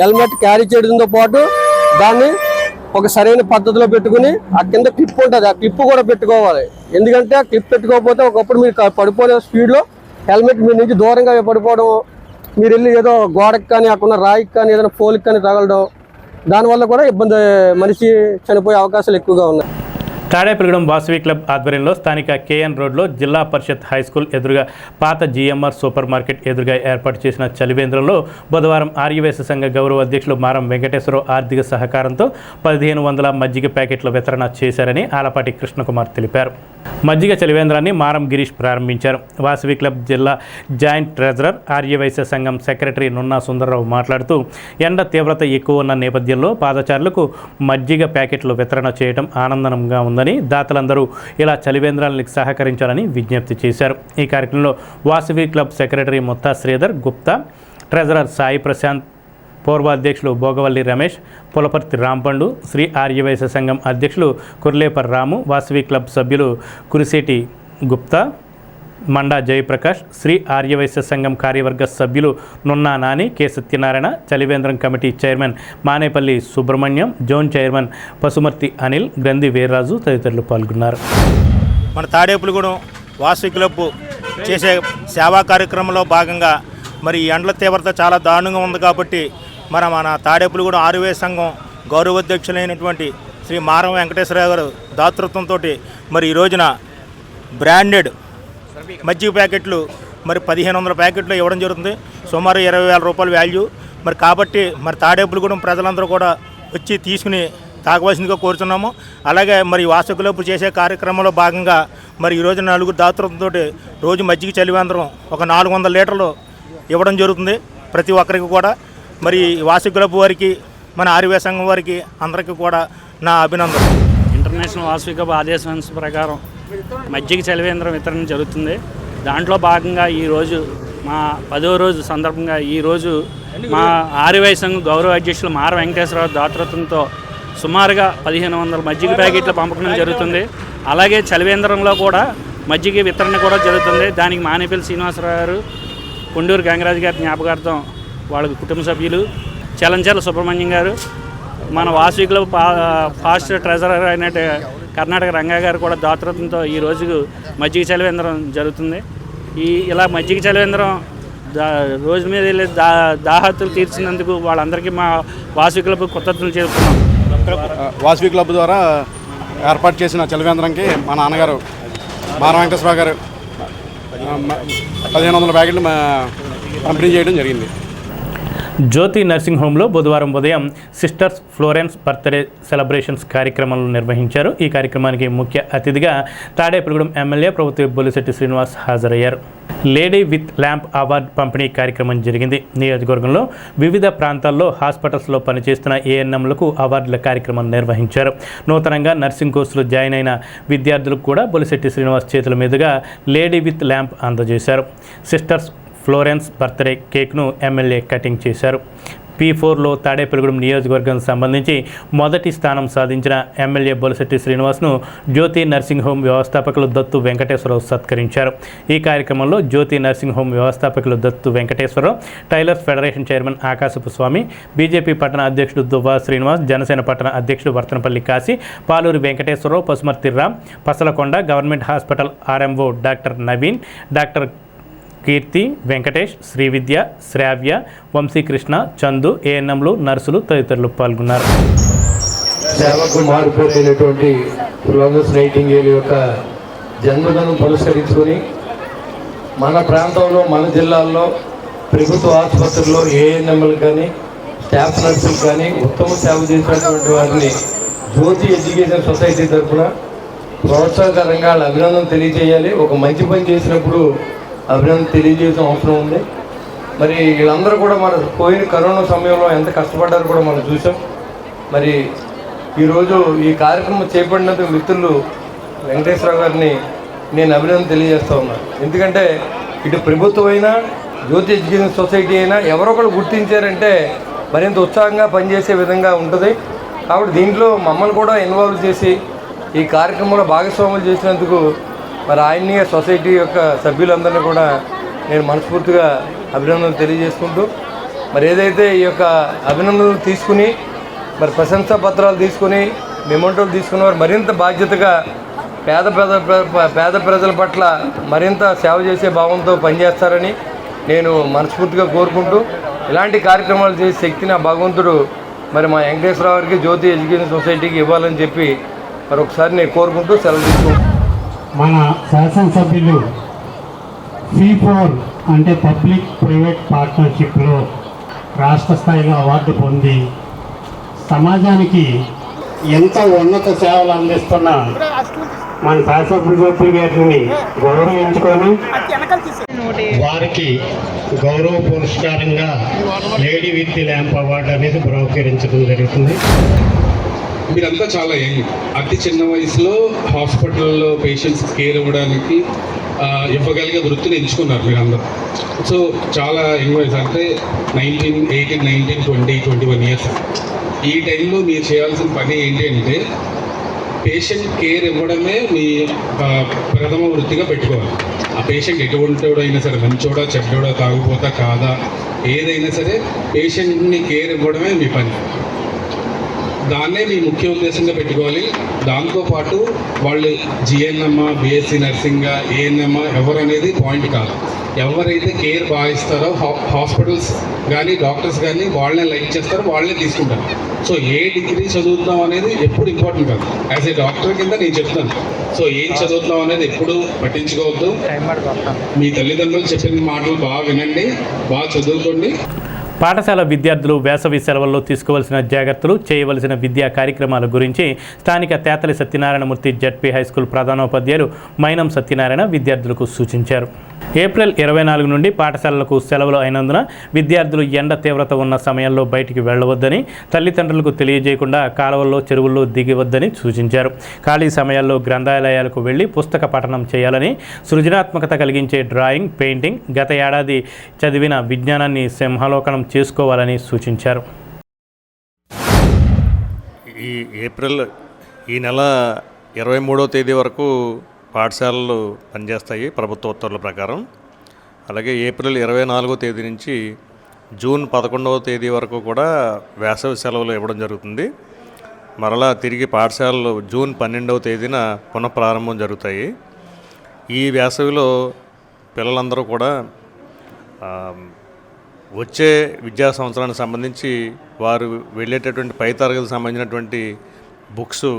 హెల్మెట్ క్యారీ చేయడంతో పాటు దాన్ని ఒక సరైన పద్ధతిలో పెట్టుకుని ఆ కింద క్లిప్ ఉంటుంది, ఆ క్లిప్ కూడా పెట్టుకోవాలి. ఎందుకంటే ఆ క్లిప్ పెట్టుకోకపోతే ఒకప్పుడు మీరు పడిపోయే స్పీడ్లో హెల్మెట్ మీ నుంచి దూరంగా పడిపోవడం, మీరు వెళ్ళి ఏదో గోడకి కానీ అక్కడ రాయికి కానీ ఏదైనా పోల్కి కానీ తగలడం, దానివల్ల కూడా ఇబ్బంది, మనిషి చనిపోయే అవకాశాలు ఎక్కువగా ఉన్నాయి.
తాడేపల్లిగూడెం వాసవి క్లబ్ ఆధ్వర్యంలో స్థానిక కేఎన్ రోడ్లో జిల్లా పరిషత్ హైస్కూల్ ఎదురుగా పాత జీఎంఆర్ సూపర్ మార్కెట్ ఎదురుగా ఏర్పాటు చేసిన చలివేంద్రంలో బుధవారం ఆర్యవేశ సంఘ గౌరవ అధ్యక్షులు మారం వెంకటేశ్వరరావు ఆర్థిక సహకారంతో 1500 మజ్జిగ ప్యాకెట్ల వితరణ చేశారని ఆలపాటి కృష్ణకుమార్ తెలిపారు. మజ్జిగ చలివేంద్రాన్ని మారం గిరీష్ ప్రారంభించారు. వాసవి క్లబ్ జిల్లా జాయింట్ ట్రెజరర్ ఆర్యవైశ్య సంఘం సెక్రటరీ నున్నా సుందరరావు మాట్లాడుతూ ఎండ తీవ్రత ఎక్కువ ఉన్న నేపథ్యంలో పాదచారులకు మజ్జిగ ప్యాకెట్లు వితరణ చేయడం ఆనందంగా ఉందని, దాతలందరూ ఇలా చలివేంద్రాలకు సహకరించాలని విజ్ఞప్తి చేశారు. ఈ కార్యక్రమంలో Vasavi club secretary Mutta Sridhar Gupta, treasurer Sai Prashanth, పూర్వాధ్యక్షులు భోగవల్లి రమేష్, పులపర్తి రాంపండు, శ్రీ ఆర్యవైశ్య సంఘం అధ్యక్షులు కుర్లేపర్ రాము, వాసవి క్లబ్ సభ్యులు కురిసేటి గుప్తా, మండా జయప్రకాష్, శ్రీ ఆర్యవైశ్య సంఘం కార్యవర్గ సభ్యులు నున్నా నాని, కె సత్యనారాయణ, చలివేంద్రం committee chairman Manepalli Subrahmanyam, zone chairman Pasumarthi Anil, Granthi Veerraju తదితరులు పాల్గొన్నారు.
మన తాడేపల్లిగూడెం వాసవి క్లబ్ చేసే సేవా కార్యక్రమంలో భాగంగా మరి ఈ ఎండల తీవ్రత చాలా దారుణంగా ఉంది కాబట్టి మన తాడేపల్లిగూడెం ఆర్యవైశ్య సంఘం గౌరవాధ్యక్షులైనటువంటి శ్రీ మారం వెంకటేశ్వరరావు గారు దాతృత్వంతో మరి ఈ రోజున బ్రాండెడ్ మజ్జిగ ప్యాకెట్లు మరి 1500 ప్యాకెట్లు ఇవ్వడం జరుగుతుంది. సుమారు 20,000 రూపాయల వాల్యూ. మరి కాబట్టి మరి తాడేపల్లిగూడెం ప్రజలందరూ కూడా వచ్చి తీసుకుని తాగవలసిందిగా కోరుతున్నాము. అలాగే మరి వాసవి క్లబ్ చేసే కార్యక్రమంలో భాగంగా మరి ఈ రోజు 4 దాతృత్వంతో రోజు మజ్జిగ చలివేంద్రం ఒక 400 లీటర్లు ఇవ్వడం జరుగుతుంది ప్రతి ఒక్కరికి కూడా. మరి వాసవి క్లబ్ వారికి, మన ఆర్యవైశ్య సంఘం వారికి అందరికీ కూడా నా అభినందనలు.
ఇంటర్నేషనల్ వాసవి క్లబ్ ఆదేశాల ప్రకారం మజ్జిగ చలివేంద్రం వితరణ జరుగుతుంది. దాంట్లో భాగంగా ఈరోజు మా 10వ రోజు సందర్భంగా ఈరోజు మా ఆర్యవైశ్య సంఘం గౌరవ అధ్యక్షులు మార వెంకటేశ్వరరావు దాతృత్వంతో సుమారుగా 1500 మజ్జిగ ప్యాకెట్లు పంపకం జరుగుతుంది. అలాగే చలివేంద్రంలో కూడా మజ్జిగ వితరణ కూడా జరుగుతుంది. దానికి మానేపల్లి శ్రీనివాసరావు గారు, కొండూరు గంగరాజు గారి జ్ఞాపకార్థం వాళ్ళ కుటుంబ సభ్యులు, చలంచల సుబ్రహ్మణ్యం గారు, మన వాసవి క్లబ్ ఫాస్ట్ ట్రెజరర్ అయిన కర్ణాటక రంగా గారు కూడా దాతృత్వంతో ఈరోజు మజ్జిగ చలివేంద్రం జరుగుతుంది. ఇలా మజ్జిగ చలివేంద్రం రోజు మీద వెళ్ళి దాహతులు తీర్చినందుకు వాళ్ళందరికీ మా వాసవి క్లబ్ కృతజ్ఞతలు చేస్తున్నాం.
వాసవి క్లబ్ ద్వారా ఏర్పాటు చేసిన చలివేంద్రంకి మా నాన్నగారు మార వెంకటేశ్వరరావు గారు 1500 ప్యాకెట్లు పంపిణీ చేయడం జరిగింది.
జ్యోతి నర్సింగ్ హోమ్లో బుధవారం ఉదయం సిస్టర్స్ ఫ్లోరెన్స్ బర్త్డే సెలబ్రేషన్స్ కార్యక్రమాలను నిర్వహించారు. ఈ కార్యక్రమానికి ముఖ్య అతిథిగా తాడేపల్లిగూడెం ఎమ్మెల్యే ప్రభుత్వ బొలిశెట్టి శ్రీనివాస్ హాజరయ్యారు. లేడీ విత్ ల్యాంప్ అవార్డు పంపిణీ కార్యక్రమం జరిగింది. నియోజకవర్గంలో వివిధ ప్రాంతాల్లో హాస్పిటల్స్లో పనిచేస్తున్న ఏఎన్ఎంలకు అవార్డుల కార్యక్రమం నిర్వహించారు. నూతనంగా నర్సింగ్ కోర్సులు జాయిన్ అయిన విద్యార్థులకు కూడా బొలిశెట్టి శ్రీనివాస్ చేతుల మీదుగా లేడీ విత్ ల్యాంప్ అందజేశారు. సిస్టర్స్ ఫ్లోరెన్స్ బర్త్డే కేక్ను ఎమ్మెల్యే కటింగ్ చేశారు. P4లో తాడేపల్లిగూడెం నియోజకవర్గం సంబంధించి మొదటి స్థానం సాధించిన ఎమ్మెల్యే బొలిశెట్టి శ్రీనివాస్ను జ్యోతి నర్సింగ్ హోమ్ వ్యవస్థాపకులు దత్తు వెంకటేశ్వరరావు సత్కరించారు. ఈ కార్యక్రమంలో జ్యోతి నర్సింగ్ హోమ్ వ్యవస్థాపకులు Dattu Venkateswara Rao, tailors federation chairman Akasapu Swamy, BJP పట్టణ అధ్యక్షుడు దువ్వా శ్రీనివాస్, జనసేన పట్టణ అధ్యక్షుడు Vartanapalli Kasi, Paluri Venkateswararao, Pasumarthi Ram, Pasalakonda government hospital RMO doctor Naveen, doctor Keerthi, Venkatesh, Srividya, Sravya, Vamsikrishna, Chandu, ఏఎన్ఎంలు, నర్సులు తదితరులు పాల్గొన్నారు.
సేవకు మారిపోయినటువంటి ఫ్లోరెన్స్ నైటింగేల్ యొక్క జన్మదినం పురస్కరించుకొని మన ప్రాంతంలో, మన జిల్లాల్లో ప్రభుత్వ ఆసుపత్రుల్లో ఏఎన్ఎంలు కానీ స్టాఫ్ నర్సులు కానీ ఉత్తమ సేవ చేసినటువంటి వారిని జ్యోతి ఎడ్యుకేషన్ సొసైటీ తరఫున ప్రోత్సాహకరంగా వాళ్ళ అభినందన తెలియజేయాలి. ఒక మంచి పని చేసినప్పుడు అభినందన తెలియజేయడం అవసరం ఉంది. మరి వీళ్ళందరూ కూడా మన పోయిన కరోనా సమయంలో ఎంత కష్టపడ్డారో కూడా మనం చూసాం. మరి
ఈరోజు ఈ కార్యక్రమం చేపట్టినందుకు మిత్రులు వెంకటేశ్వరరావు గారిని నేను అభినందన తెలియజేస్తూ ఉన్నాను. ఎందుకంటే ఇటు ప్రభుత్వం అయినా జ్యోతి ఎడ్యుకేషన్ సొసైటీ అయినా ఎవరొకరు గుర్తించారంటే మరింత ఉత్సాహంగా పనిచేసే విధంగా ఉంటుంది. కాబట్టి దీంట్లో మమ్మల్ని కూడా ఇన్వాల్వ్ చేసి ఈ కార్యక్రమంలో భాగస్వాములు చేసినందుకు మరి ఆయన్ని సొసైటీ యొక్క సభ్యులందరినీ కూడా నేను మనస్ఫూర్తిగా అభినందనలు తెలియజేసుకుంటూ మరి ఏదైతే ఈ యొక్క అభినందనలు తీసుకుని మరి ప్రశంసా పత్రాలు తీసుకుని మెమోంటోలు తీసుకున్న వారు మరింత బాధ్యతగా పేద ప్రజల పట్ల మరింత సేవ చేసే భావంతో పనిచేస్తారని నేను మనస్ఫూర్తిగా కోరుకుంటూ ఇలాంటి కార్యక్రమాలు చేసే శక్తిని ఆ భగవంతుడు మరి మా వెంకటేశ్వరరావు గారికి జ్యోతి ఎడ్యుకేషన్ సొసైటీకి ఇవ్వాలని చెప్పి మరి ఒకసారి నేను కోరుకుంటూ సెలవు తీసుకుంటాను.
మన శాసనసభ్యులు C4 అంటే పబ్లిక్ ప్రైవేట్ పార్ట్నర్షిప్లో రాష్ట్ర స్థాయిలో అవార్డు పొంది సమాజానికి ఎంతో ఉన్నత సేవలు అందిస్తున్న మన శాసనసభ్యులు గారిని గౌరవించుకొని వారికి గౌరవ పురస్కారంగా లేడీ విత్ ల్యాంప్ అవార్డు అనేది బహుకరించడం జరుగుతుంది.
మీరంతా చాలా యంగ్, అతి చిన్న వయసులో హాస్పిటల్లో పేషెంట్స్ కేర్ ఇవ్వడానికి ఇవ్వగలిగే వృత్తిని ఎంచుకున్నారు మీరందరూ. సో చాలా యంగ్ వయసు అంటే 19, 18, 19, 20, 21 ఇయర్స్. ఈ టైంలో మీరు చేయాల్సిన పని ఏంటి అంటే పేషెంట్ కేర్ ఇవ్వడమే మీ ప్రథమ వృత్తిగా పెట్టుకోవాలి. ఆ పేషెంట్ ఎటువంటివాడు అయినా సరే, మంచోడా చెడ్డోడా, తాగుపోతా కాదా, ఏదైనా సరే పేషెంట్ని కేర్ ఇవ్వడమే మీ పని. దాన్నే మీ ముఖ్య ఉద్దేశంగా పెట్టుకోవాలి. దాంతోపాటు వాళ్ళు GNM, BSc నర్సింగ్, ANM ఎవరు అనేది పాయింట్ కాదు. ఎవరైతే కేర్ బాగా ఇస్తారో హాస్పిటల్స్ కానీ డాక్టర్స్ కానీ వాళ్ళనే లైక్ చేస్తారో వాళ్ళనే తీసుకుంటారు. సో ఏ డిగ్రీ చదువుతాం అనేది ఎప్పుడు ఇంపార్టెంట్ కాదు. యాజ్ ఏ డాక్టర్ కింద నేను చెప్తాను. సో ఏం చదువుతాం అనేది ఎప్పుడు పట్టించుకోవద్దు. మీ తల్లిదండ్రులు చెప్పిన మాటలు బాగా వినండి, బాగా చదువుకోండి.
పాఠశాల విద్యార్థులు వేసవి సెలవుల్లో తీసుకోవాల్సిన జాగ్రత్తలు, చేయవలసిన విద్యా కార్యక్రమాల గురించి స్థానిక తేతలి సత్యనారాయణమూర్తి జడ్పీ హైస్కూల్ ప్రధానోపాధ్యాయులు మైనం సత్యనారాయణ విద్యార్థులకు సూచించారు. ఏప్రిల్ 24 నుండి పాఠశాలలకు సెలవులు అయినందున విద్యార్థులు ఎండ తీవ్రత ఉన్న సమయంలో బయటికి వెళ్లవద్దని, తల్లిదండ్రులకు తెలియజేయకుండా కాలువల్లో, చెరువుల్లో దిగవద్దని సూచించారు. ఖాళీ సమయాల్లో గ్రంథాలయాలకు వెళ్లి పుస్తక పఠనం చేయాలని, సృజనాత్మకత కలిగించే డ్రాయింగ్, పెయింటింగ్, గత ఏడాది చదివిన విజ్ఞానాన్ని సింహాలోకనం చేసుకోవాలని సూచించారు.
ఈ నెల 23వ తేదీ వరకు పాఠశాలలు పనిచేస్తాయి ప్రభుత్వ ఉత్తర్వుల ప్రకారం. అలాగే ఏప్రిల్ 24వ తేదీ నుంచి జూన్ 11వ తేదీ వరకు కూడా వేసవి సెలవులు ఇవ్వడం జరుగుతుంది. మరలా తిరిగి పాఠశాలలు జూన్ 12వ తేదీన పునఃప్రారంభం జరుగుతాయి. ఈ వేసవిలో పిల్లలందరూ కూడా వచ్చే విద్యా సంవత్సరానికి సంబంధించి వారు వెళ్ళేటటువంటి పై తరగతికి సంబంధించినటువంటి బుక్స్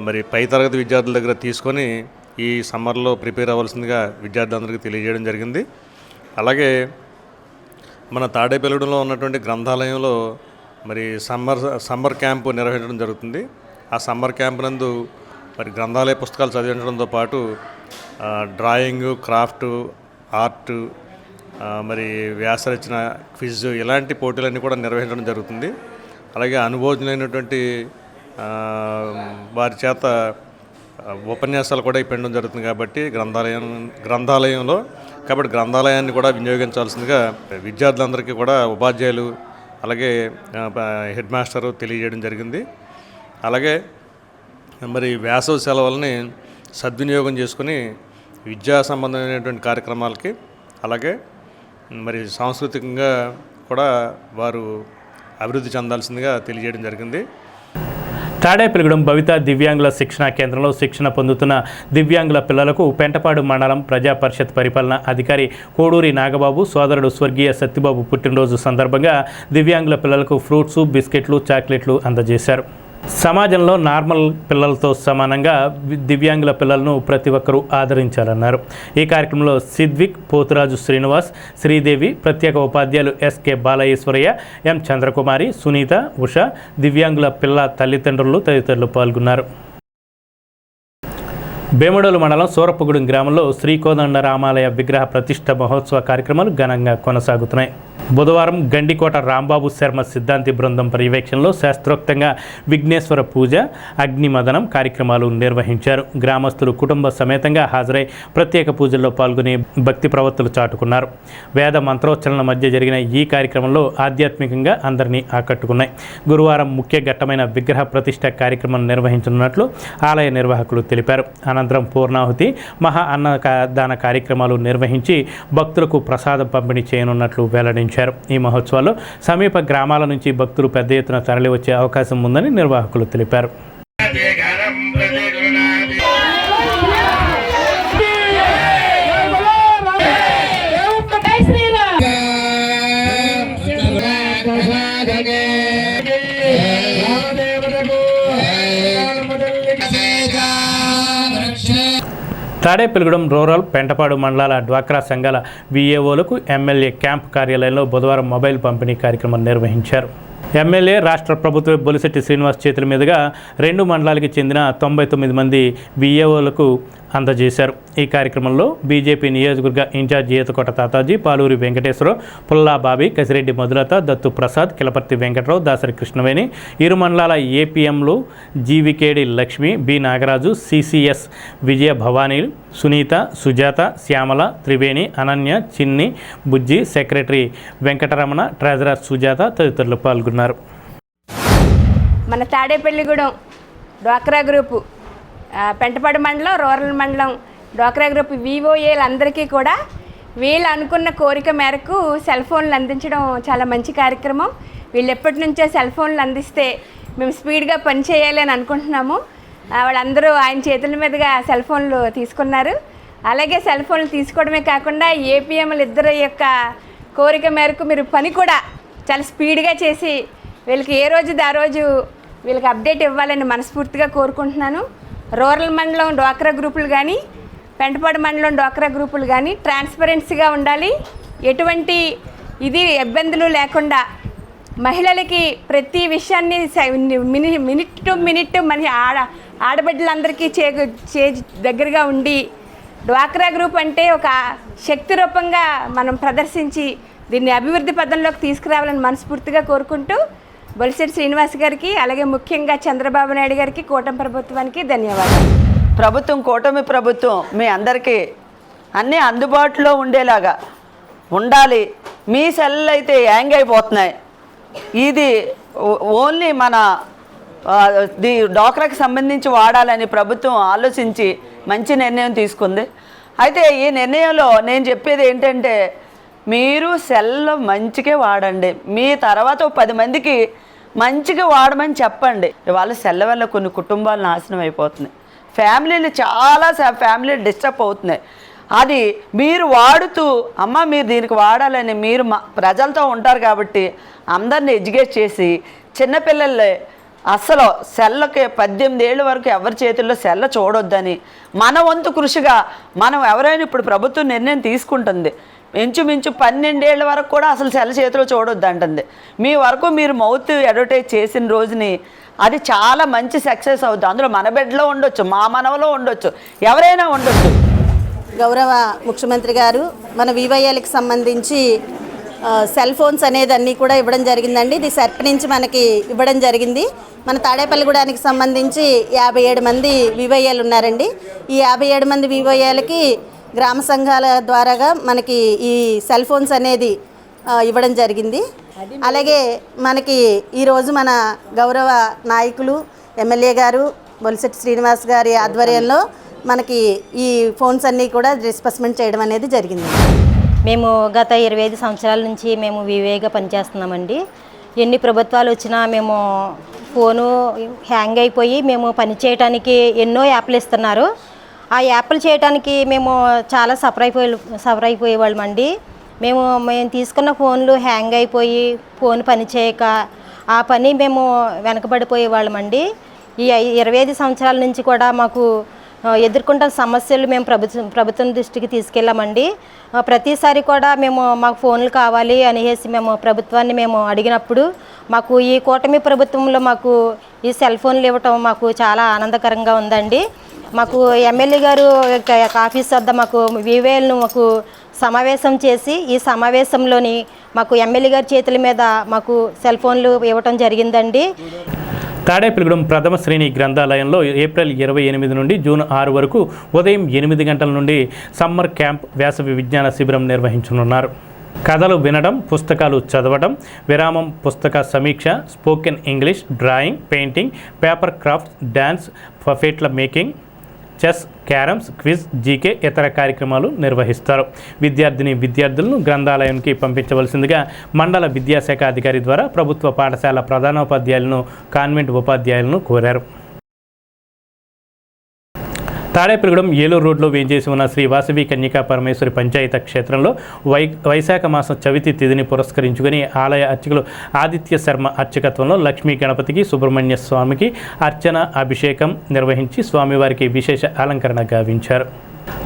మరి పై తరగతి విద్యార్థుల దగ్గర తీసుకొని ఈ సమ్మర్లో ప్రిపేర్ అవ్వాల్సిందిగా విద్యార్థులందరికీ తెలియజేయడం జరిగింది. అలాగే మన తాడేపల్లిగూడెంలో ఉన్నటువంటి గ్రంథాలయంలో మరి సమ్మర్ క్యాంపు నిర్వహించడం జరుగుతుంది. ఆ సమ్మర్ క్యాంప్ నందు మరి గ్రంథాలయ పుస్తకాలు చదివించడంతో పాటు డ్రాయింగు, క్రాఫ్టు, ఆర్టు, మరి వ్యాసరచన, క్విజ్ ఇలాంటి పోటీలన్నీ కూడా నిర్వహించడం జరుగుతుంది. అలాగే అనుభవజ్ఞులైనటువంటి వారి చేత ఉపన్యాసాలు కూడా ఇవ్వడం జరుగుతుంది. కాబట్టి గ్రంథాలయంలో కాబట్టి గ్రంథాలయాన్ని కూడా వినియోగించాల్సిందిగా విద్యార్థులందరికీ కూడా ఉపాధ్యాయులు అలాగే హెడ్ మాస్టరు తెలియజేయడం జరిగింది. అలాగే మరి వేసవి సెలవులని సద్వినియోగం చేసుకుని విద్యా సంబంధమైనటువంటి కార్యక్రమాలకి అలాగే మరి సాంస్కృతికంగా కూడా వారు అభివృద్ధి చెందాల్సిందిగా తెలియజేయడం జరిగింది.
తాడేపల్లిగూడెం భవిత దివ్యాంగుల శిక్షణా కేంద్రంలో శిక్షణ పొందుతున్న దివ్యాంగుల పిల్లలకు పెంటపాడు మండలం ప్రజా పరిషత్ పరిపాలనా అధికారి కోడూరి నాగబాబు సోదరుడు స్వర్గీయ సత్యబాబు పుట్టినరోజు సందర్భంగా దివ్యాంగుల పిల్లలకు ఫ్రూట్స్, బిస్కెట్లు, చాక్లెట్లు అందజేశారు. సమాజంలో నార్మల్ పిల్లలతో సమానంగా దివ్యాంగుల పిల్లలను ప్రతి ఒక్కరూ ఆదరించాలన్నారు. ఈ కార్యక్రమంలో సిద్విక్, పోతురాజు శ్రీనివాస్, శ్రీదేవి, ప్రత్యేక ఉపాధ్యాయులు SK బాలయేశ్వరయ్య, M చంద్రకుమారి, సునీత, ఉష, దివ్యాంగుల పిల్ల తల్లిదండ్రులు తదితరులు పాల్గొన్నారు. బేముడోలు మండలం సూరప్పగూడెం గ్రామంలో శ్రీకోదండ రామాలయ విగ్రహ ప్రతిష్ఠ మహోత్సవ కార్యక్రమాలు ఘనంగా కొనసాగుతున్నాయి. బుధవారం గండికోట రాంబాబు శర్మ సిద్ధాంతి బృందం పర్యవేక్షణలో శాస్త్రోక్తంగా విఘ్నేశ్వర పూజ, అగ్నిమదనం కార్యక్రమాలు నిర్వహించారు. గ్రామస్తులు కుటుంబ సమేతంగా హాజరై ప్రత్యేక పూజల్లో పాల్గొని భక్తి ప్రవత్తులు చాటుకున్నారు. వేద మంత్రోచ్చరణల మధ్య జరిగిన ఈ కార్యక్రమంలో ఆధ్యాత్మికంగా అందరినీ ఆకట్టుకున్నాయి. గురువారం ముఖ్య ఘట్టమైన విగ్రహ ప్రతిష్ఠ కార్యక్రమం నిర్వహించనున్నట్లు ఆలయ నిర్వాహకులు తెలిపారు. అనంతరం పూర్ణాహుతి, మహా అన్నదాన కార్యక్రమాలు నిర్వహించి భక్తులకు ప్రసాదం పంపిణీ చేయనున్నట్లు వెల్లడించారు. ఈ మహోత్సవాల్లో సమీప గ్రామాల నుంచి భక్తులు పెద్ద ఎత్తున తరలివచ్చే అవకాశం ఉందని నిర్వాహకులు తెలిపారు. తాడేపల్లిగూడెం రూరల్, పెంటపాడు మండలాల డ్వాక్రా సంఘాల విఏఓలకు ఎమ్మెల్యే క్యాంప్ కార్యాలయంలో బుధవారం మొబైల్ పంపిణీ కార్యక్రమం నిర్వహించారు. ఎమ్మెల్యే రాష్ట్ర ప్రభుత్వ బొలిశెట్టి శ్రీనివాస్ చేతుల మీదుగా 2 మండలాలకు చెందిన 99 మంది విఏఓలకు అందజేశారు. ఈ కార్యక్రమంలో బీజేపీ నియోజకవర్గ ఇన్ఛార్జ్ ఈతకోట తాతాజీ, పాలూరి వెంకటేశ్వరరావు, పుల్లా బాబీ, కసిరెడ్డి మధులత, దత్తు ప్రసాద్, కిలపర్తి వెంకటరావు, దాసరి కృష్ణవేణి, ఇరు మండలాల ఏపీఎంలు జీవికేడి లక్ష్మి, బి నాగరాజు, సిసిఎస్ విజయ భవానీ, సునీత, సుజాత, శ్యామల, త్రివేణి, అనన్య, చిన్ని, బుజ్జి, సెక్రటరీ వెంకటరమణ, ట్రెజరర్ సుజాత తదితరులు పాల్గొన్నారు.
మన తాడేపల్లిగూడెం డ్వాక్రా గ్రూపు, పెంటపాడు మండలం, రూరల్ మండలం డ్వాక్రా గ్రూప్ వివోఏలందరికీ కూడా వీళ్ళు అనుకున్న కోరిక మేరకు సెల్ ఫోన్లు అందించడం చాలా మంచి కార్యక్రమం. వీళ్ళు ఎప్పటి నుంచో సెల్ ఫోన్లు అందిస్తే మేము స్పీడ్గా పని చేయాలి అని అనుకుంటున్నాము. వాళ్ళందరూ ఆయన చేతుల మీదుగా సెల్ ఫోన్లు తీసుకున్నారు. అలాగే సెల్ ఫోన్లు తీసుకోవడమే కాకుండా ఏపీఎంలు ఇద్దరు యొక్క కోరిక మేరకు మీరు పని కూడా చాలా స్పీడ్గా చేసి వీళ్ళకి ఏ రోజుది ఆ రోజు వీళ్ళకి అప్డేట్ ఇవ్వాలని మనస్ఫూర్తిగా కోరుకుంటున్నాను. రూరల్ మండలం డ్వాక్రా గ్రూపులు కానీ, పెంటపాడు మండలం డ్వాక్రా గ్రూపులు కానీ ట్రాన్స్పరెన్సీగా ఉండాలి. ఎటువంటి ఇబ్బందులు లేకుండా మహిళలకి ప్రతి విషయాన్ని మినిట్ టు మినిట్ మన ఆడబిడ్డలందరికీ దగ్గరగా ఉండి డ్వాక్రా గ్రూప్ అంటే ఒక శక్తి రూపంగా మనం ప్రదర్శించి దీన్ని అభివృద్ధి పథంలోకి తీసుకురావాలని మనస్ఫూర్తిగా కోరుకుంటూ బొలిశెట్టి శ్రీనివాస్ గారికి, అలాగే ముఖ్యంగా చంద్రబాబు నాయుడు గారికి, కూటమి ప్రభుత్వానికి ధన్యవాదాలు.
కూటమి ప్రభుత్వం మీ అందరికీ అన్నీ అందుబాటులో ఉండేలాగా ఉండాలి. మీ సెల్లు అయితే హ్యాంగ్ అయిపోతున్నాయి. ఇది ఓన్లీ మన డ్వాక్రాకి సంబంధించి వాడాలని ప్రభుత్వం ఆలోచించి మంచి నిర్ణయం తీసుకుంది. అయితే ఈ నిర్ణయంలో నేను చెప్పేది ఏంటంటే, మీరు సెల్ మంచిగా వాడండి. మీ తర్వాత 10 మందికి మంచిగా వాడమని చెప్పండి. వాళ్ళ సెల్ వల్ల కొన్ని కుటుంబాలు నాశనం అయిపోతున్నాయి. ఫ్యామిలీలు డిస్టర్బ్ అవుతున్నాయి. అది మీరు వాడుతూ అమ్మ మీరు దీనికి వాడాలని మీరు ప్రజలతో ఉంటారు కాబట్టి అందరిని ఎడ్యుకేట్ చేసి చిన్నపిల్లలే అసలు సెల్లకి 18 ఏళ్ళ వరకు ఎవరి చేతుల్లో సెల్ల చూడొద్దని మన వంతు కృషిగా మనం ఎవరైనా ఇప్పుడు ప్రభుత్వం నిర్ణయం తీసుకుంటుంది. ఇంచుమించు 12 ఏళ్ళ వరకు కూడా అసలు సెల్ల చేతిలో చూడొద్దు అంటుంది. మీ వరకు మీరు మౌత్ అడ్వర్టైజ్ చేసిన రోజుని అది చాలా మంచి సక్సెస్ అవుతుంది. అందులో మన బిడ్డలో ఉండొచ్చు, మా మనవలో ఉండొచ్చు, ఎవరైనా ఉండొచ్చు.
గౌరవ ముఖ్యమంత్రి గారు మన వివైఎల్కి సంబంధించి సెల్ ఫోన్స్ అనేది అన్నీ కూడా ఇవ్వడం జరిగిందండి. ఇది సెర్ప్ నుంచి మనకి ఇవ్వడం జరిగింది. మన తాడేపల్లిగూడానికి సంబంధించి 57 మంది వివైఎల్ ఉన్నారండి. ఈ 57 మంది వివైఎల్కి గ్రామ సంఘాల ద్వారాగా మనకి ఈ సెల్ ఫోన్స్ అనేది ఇవ్వడం జరిగింది. అలాగే మనకి ఈరోజు మన గౌరవ నాయకులు ఎమ్మెల్యే గారు బొలిశెట్టి శ్రీనివాస్ గారి ఆధ్వర్యంలో మనకి ఈ ఫోన్స్ అన్నీ కూడా డిస్బర్స్మెంట్ చేయడం అనేది జరిగింది.
మేము గత 25 సంవత్సరాల నుంచి మేము వివేగా పనిచేస్తున్నామండి. ఎన్ని ప్రభుత్వాలు వచ్చినా మేము ఫోను హ్యాంగ్ అయిపోయి మేము పనిచేయడానికి ఎన్నో యాప్లు ఇస్తున్నారు. ఆ యాప్లు చేయడానికి మేము చాలా సఫర్ అయిపోయేవాళ్ళమండి. మేము తీసుకున్న ఫోన్లు హ్యాంగ్ అయిపోయి ఫోన్ పనిచేయక ఆ పని మేము వెనకబడిపోయేవాళ్ళమండి. ఈ 25 సంవత్సరాల నుంచి కూడా మాకు ఎదుర్కొంటున్న సమస్యలు మేము ప్రభుత్వం దృష్టికి తీసుకెళ్ళామండి. ప్రతిసారి కూడా మాకు ఫోన్లు కావాలి అనేసి మేము ప్రభుత్వాన్ని అడిగినప్పుడు మాకు ఈ కూటమి ప్రభుత్వంలో మాకు ఈ సెల్ ఫోన్లు ఇవ్వటం మాకు చాలా ఆనందకరంగా ఉందండి. మాకు ఎమ్మెల్యే గారు ఆఫీస్ వద్ద మాకు వివేల్ను మాకు సమావేశం చేసి ఈ సమావేశంలోని మాకు ఎమ్మెల్యే గారి చేతుల మీద మాకు సెల్ ఫోన్లు ఇవ్వటం జరిగిందండి.
తాడేపల్లిగూడెం ప్రథమ శ్రేణి గ్రంథాలయంలో ఏప్రిల్ 28 నుండి జూన్ 6 వరకు ఉదయం 8 గంటల నుండి సమ్మర్ క్యాంప్ వేసవి విజ్ఞాన శిబిరం నిర్వహించనున్నారు. కథలు వినడం, పుస్తకాలు చదవడం, విరామం పుస్తక సమీక్ష, spoken English, drawing, painting, paper crafts, dance, పఫెట్ల making, chess, carroms, quiz, GK ఇతర కార్యక్రమాలు నిర్వహిస్తారు. విద్యార్థులను గ్రంథాలయానికి పంపించవలసిందిగా మండల విద్యాశాఖ అధికారి ద్వారా ప్రభుత్వ పాఠశాల ప్రధానోపాధ్యాయులను, కాన్వెంట్ ఉపాధ్యాయులను కోరారు. తాడేపల్లిగూడెం ఏలూరు రోడ్లో వేంచేసి ఉన్న శ్రీ వాసవి కన్యకా పరమేశ్వరి పంచాయత క్షేత్రంలో వైశాఖ మాసం చవితి తిథిని పురస్కరించుకుని ఆలయ అర్చకులు ఆదిత్య శర్మ అర్చకత్వంలో లక్ష్మీ గణపతికి, సుబ్రహ్మణ్య స్వామికి అర్చన, అభిషేకం నిర్వహించి స్వామివారికి విశేష అలంకరణ గావించారు.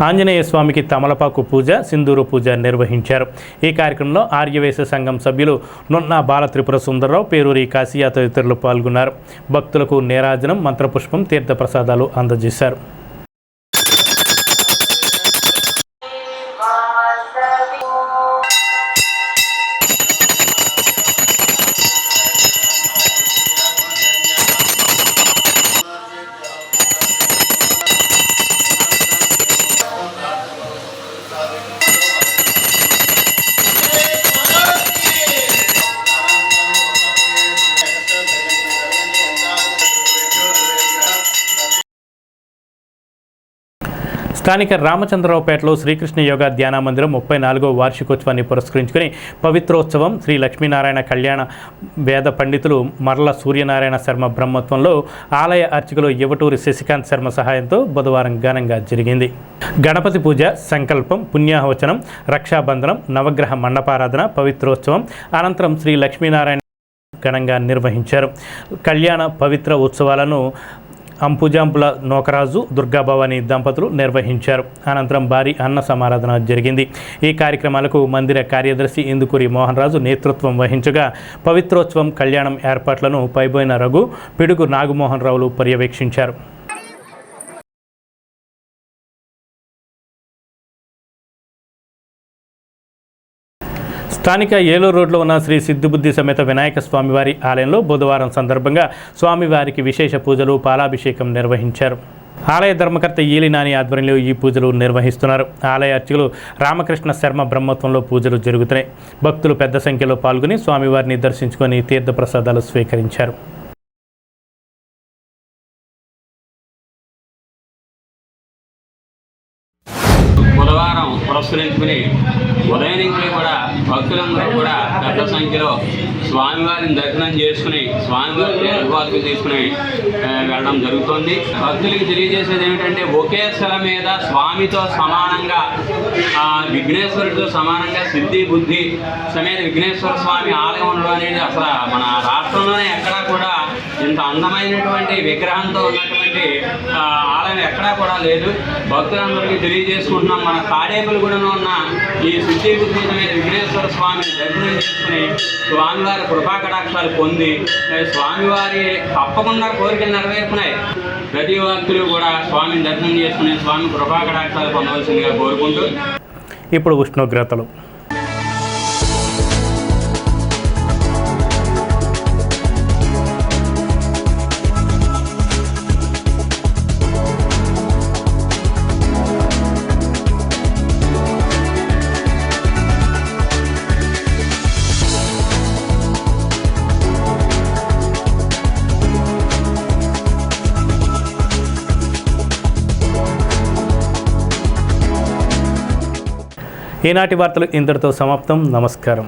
ఆంజనేయ స్వామికి తమలపాకు పూజ, సింధూరు పూజ నిర్వహించారు. ఈ కార్యక్రమంలో ఆర్యవేశ సంఘం సభ్యులు నున్న బాల త్రిపుర సుందరరావు, పేరూరి కాశీయా తదితరులు పాల్గొన్నారు. భక్తులకు నీరాజనం, మంత్రపుష్పం, తీర్థప్రసాదాలు అందజేశారు. స్థానిక రామచంద్రరావుపేటలో శ్రీకృష్ణ యోగా ధ్యాన మందిరం 34వ వార్షికోత్సవాన్ని పురస్కరించుకుని పవిత్రోత్సవం శ్రీ లక్ష్మీనారాయణ కళ్యాణ వేద పండితులు మర్ల సూర్యనారాయణ శర్మ బ్రహ్మత్వంలో ఆలయ అర్చకులు యువటూరి శశికాంత్ శర్మ సహాయంతో బుధవారం ఘనంగా జరిగింది. గణపతి పూజ, సంకల్పం, పుణ్యాహవచనం, రక్షాబంధనం, నవగ్రహ మండపారాధన, పవిత్రోత్సవం అనంతరం శ్రీ లక్ష్మీనారాయణ ఘనంగా నిర్వహించారు. కళ్యాణ పవిత్ర ఉత్సవాలను అంపుజాంపుల నోకరాజు, దుర్గాభవాని దంపతులు నిర్వహించారు. అనంతరం భారీ అన్న సమారాధన జరిగింది. ఈ కార్యక్రమాలకు మందిర కార్యదర్శి ఇందుకూరి మోహన్ రాజు నేతృత్వం వహించగా పవిత్రోత్సవం, కళ్యాణం ఏర్పాట్లను పైబోయిన రఘు, పిడుగు నాగమోహన్ రావులు పర్యవేక్షించారు. స్థానిక ఏలూరు రోడ్లో ఉన్న శ్రీ సిద్ధిబుద్ధి సమేత వినాయక స్వామివారి ఆలయంలో బుధవారం సందర్భంగా స్వామివారికి విశేష పూజలు, పాలాభిషేకం నిర్వహించారు. ఆలయ ధర్మకర్త ఈలినాని ఆధ్వర్యంలో ఈ పూజలు నిర్వహిస్తున్నారు. ఆలయ అర్చకులు రామకృష్ణ శర్మ బ్రహ్మత్వంలో పూజలు జరుగుతున్నాయి. భక్తులు పెద్ద సంఖ్యలో పాల్గొని స్వామివారిని దర్శించుకొని తీర్థప్రసాదాలు స్వీకరించారు.
బుధవారం పురస్కరించుకుని ఉదయం నుంచి కూడా భక్తులందరూ కూడా పెద్ద సంఖ్యలో స్వామివారిని దర్శనం చేసుకుని స్వామివారి అనుభవాలు తీసుకుని వెళ్ళడం జరుగుతుంది. భక్తులకి తెలియజేసేది ఏమిటంటే ఒకే స్థలం మీద స్వామితో సమానంగా విఘ్నేశ్వరుడితో సమానంగా సిద్ధి బుద్ధి సమేత విఘ్నేశ్వర స్వామి ఆలయం ఉండడం అనేది అసలు మన రాష్ట్రంలోనే ఎక్కడా కూడా ఇంత అందమైనటువంటి విగ్రహంతో ఉన్నటువంటి ఆలయం ఎక్కడా కూడా లేదు. భక్తులందరికీ తెలియజేసుకుంటున్నాం. మన తాడేపల్లిగూడెంలో ఉన్న ఈ సిద్ధి బుద్ధి సమేత విఘ్నేశ్వర స్వామిని దర్శనం చేసుకుని స్వామివారి కృపాకటాక్షాలు పొంది స్వామివారి తప్పకుండా కోరికలు నెరవేర్పున్నాయి. ప్రతి భక్తులు కూడా స్వామిని దర్శనం చేసుకుని స్వామి కృపాకటాక్షాలు పొందవలసిందిగా కోరుకుంటూ
ఇప్పుడు ఉష్ణోగ్రతలు. ఈనాటి వార్తలు ఇంతటితో సమాప్తం. నమస్కారం.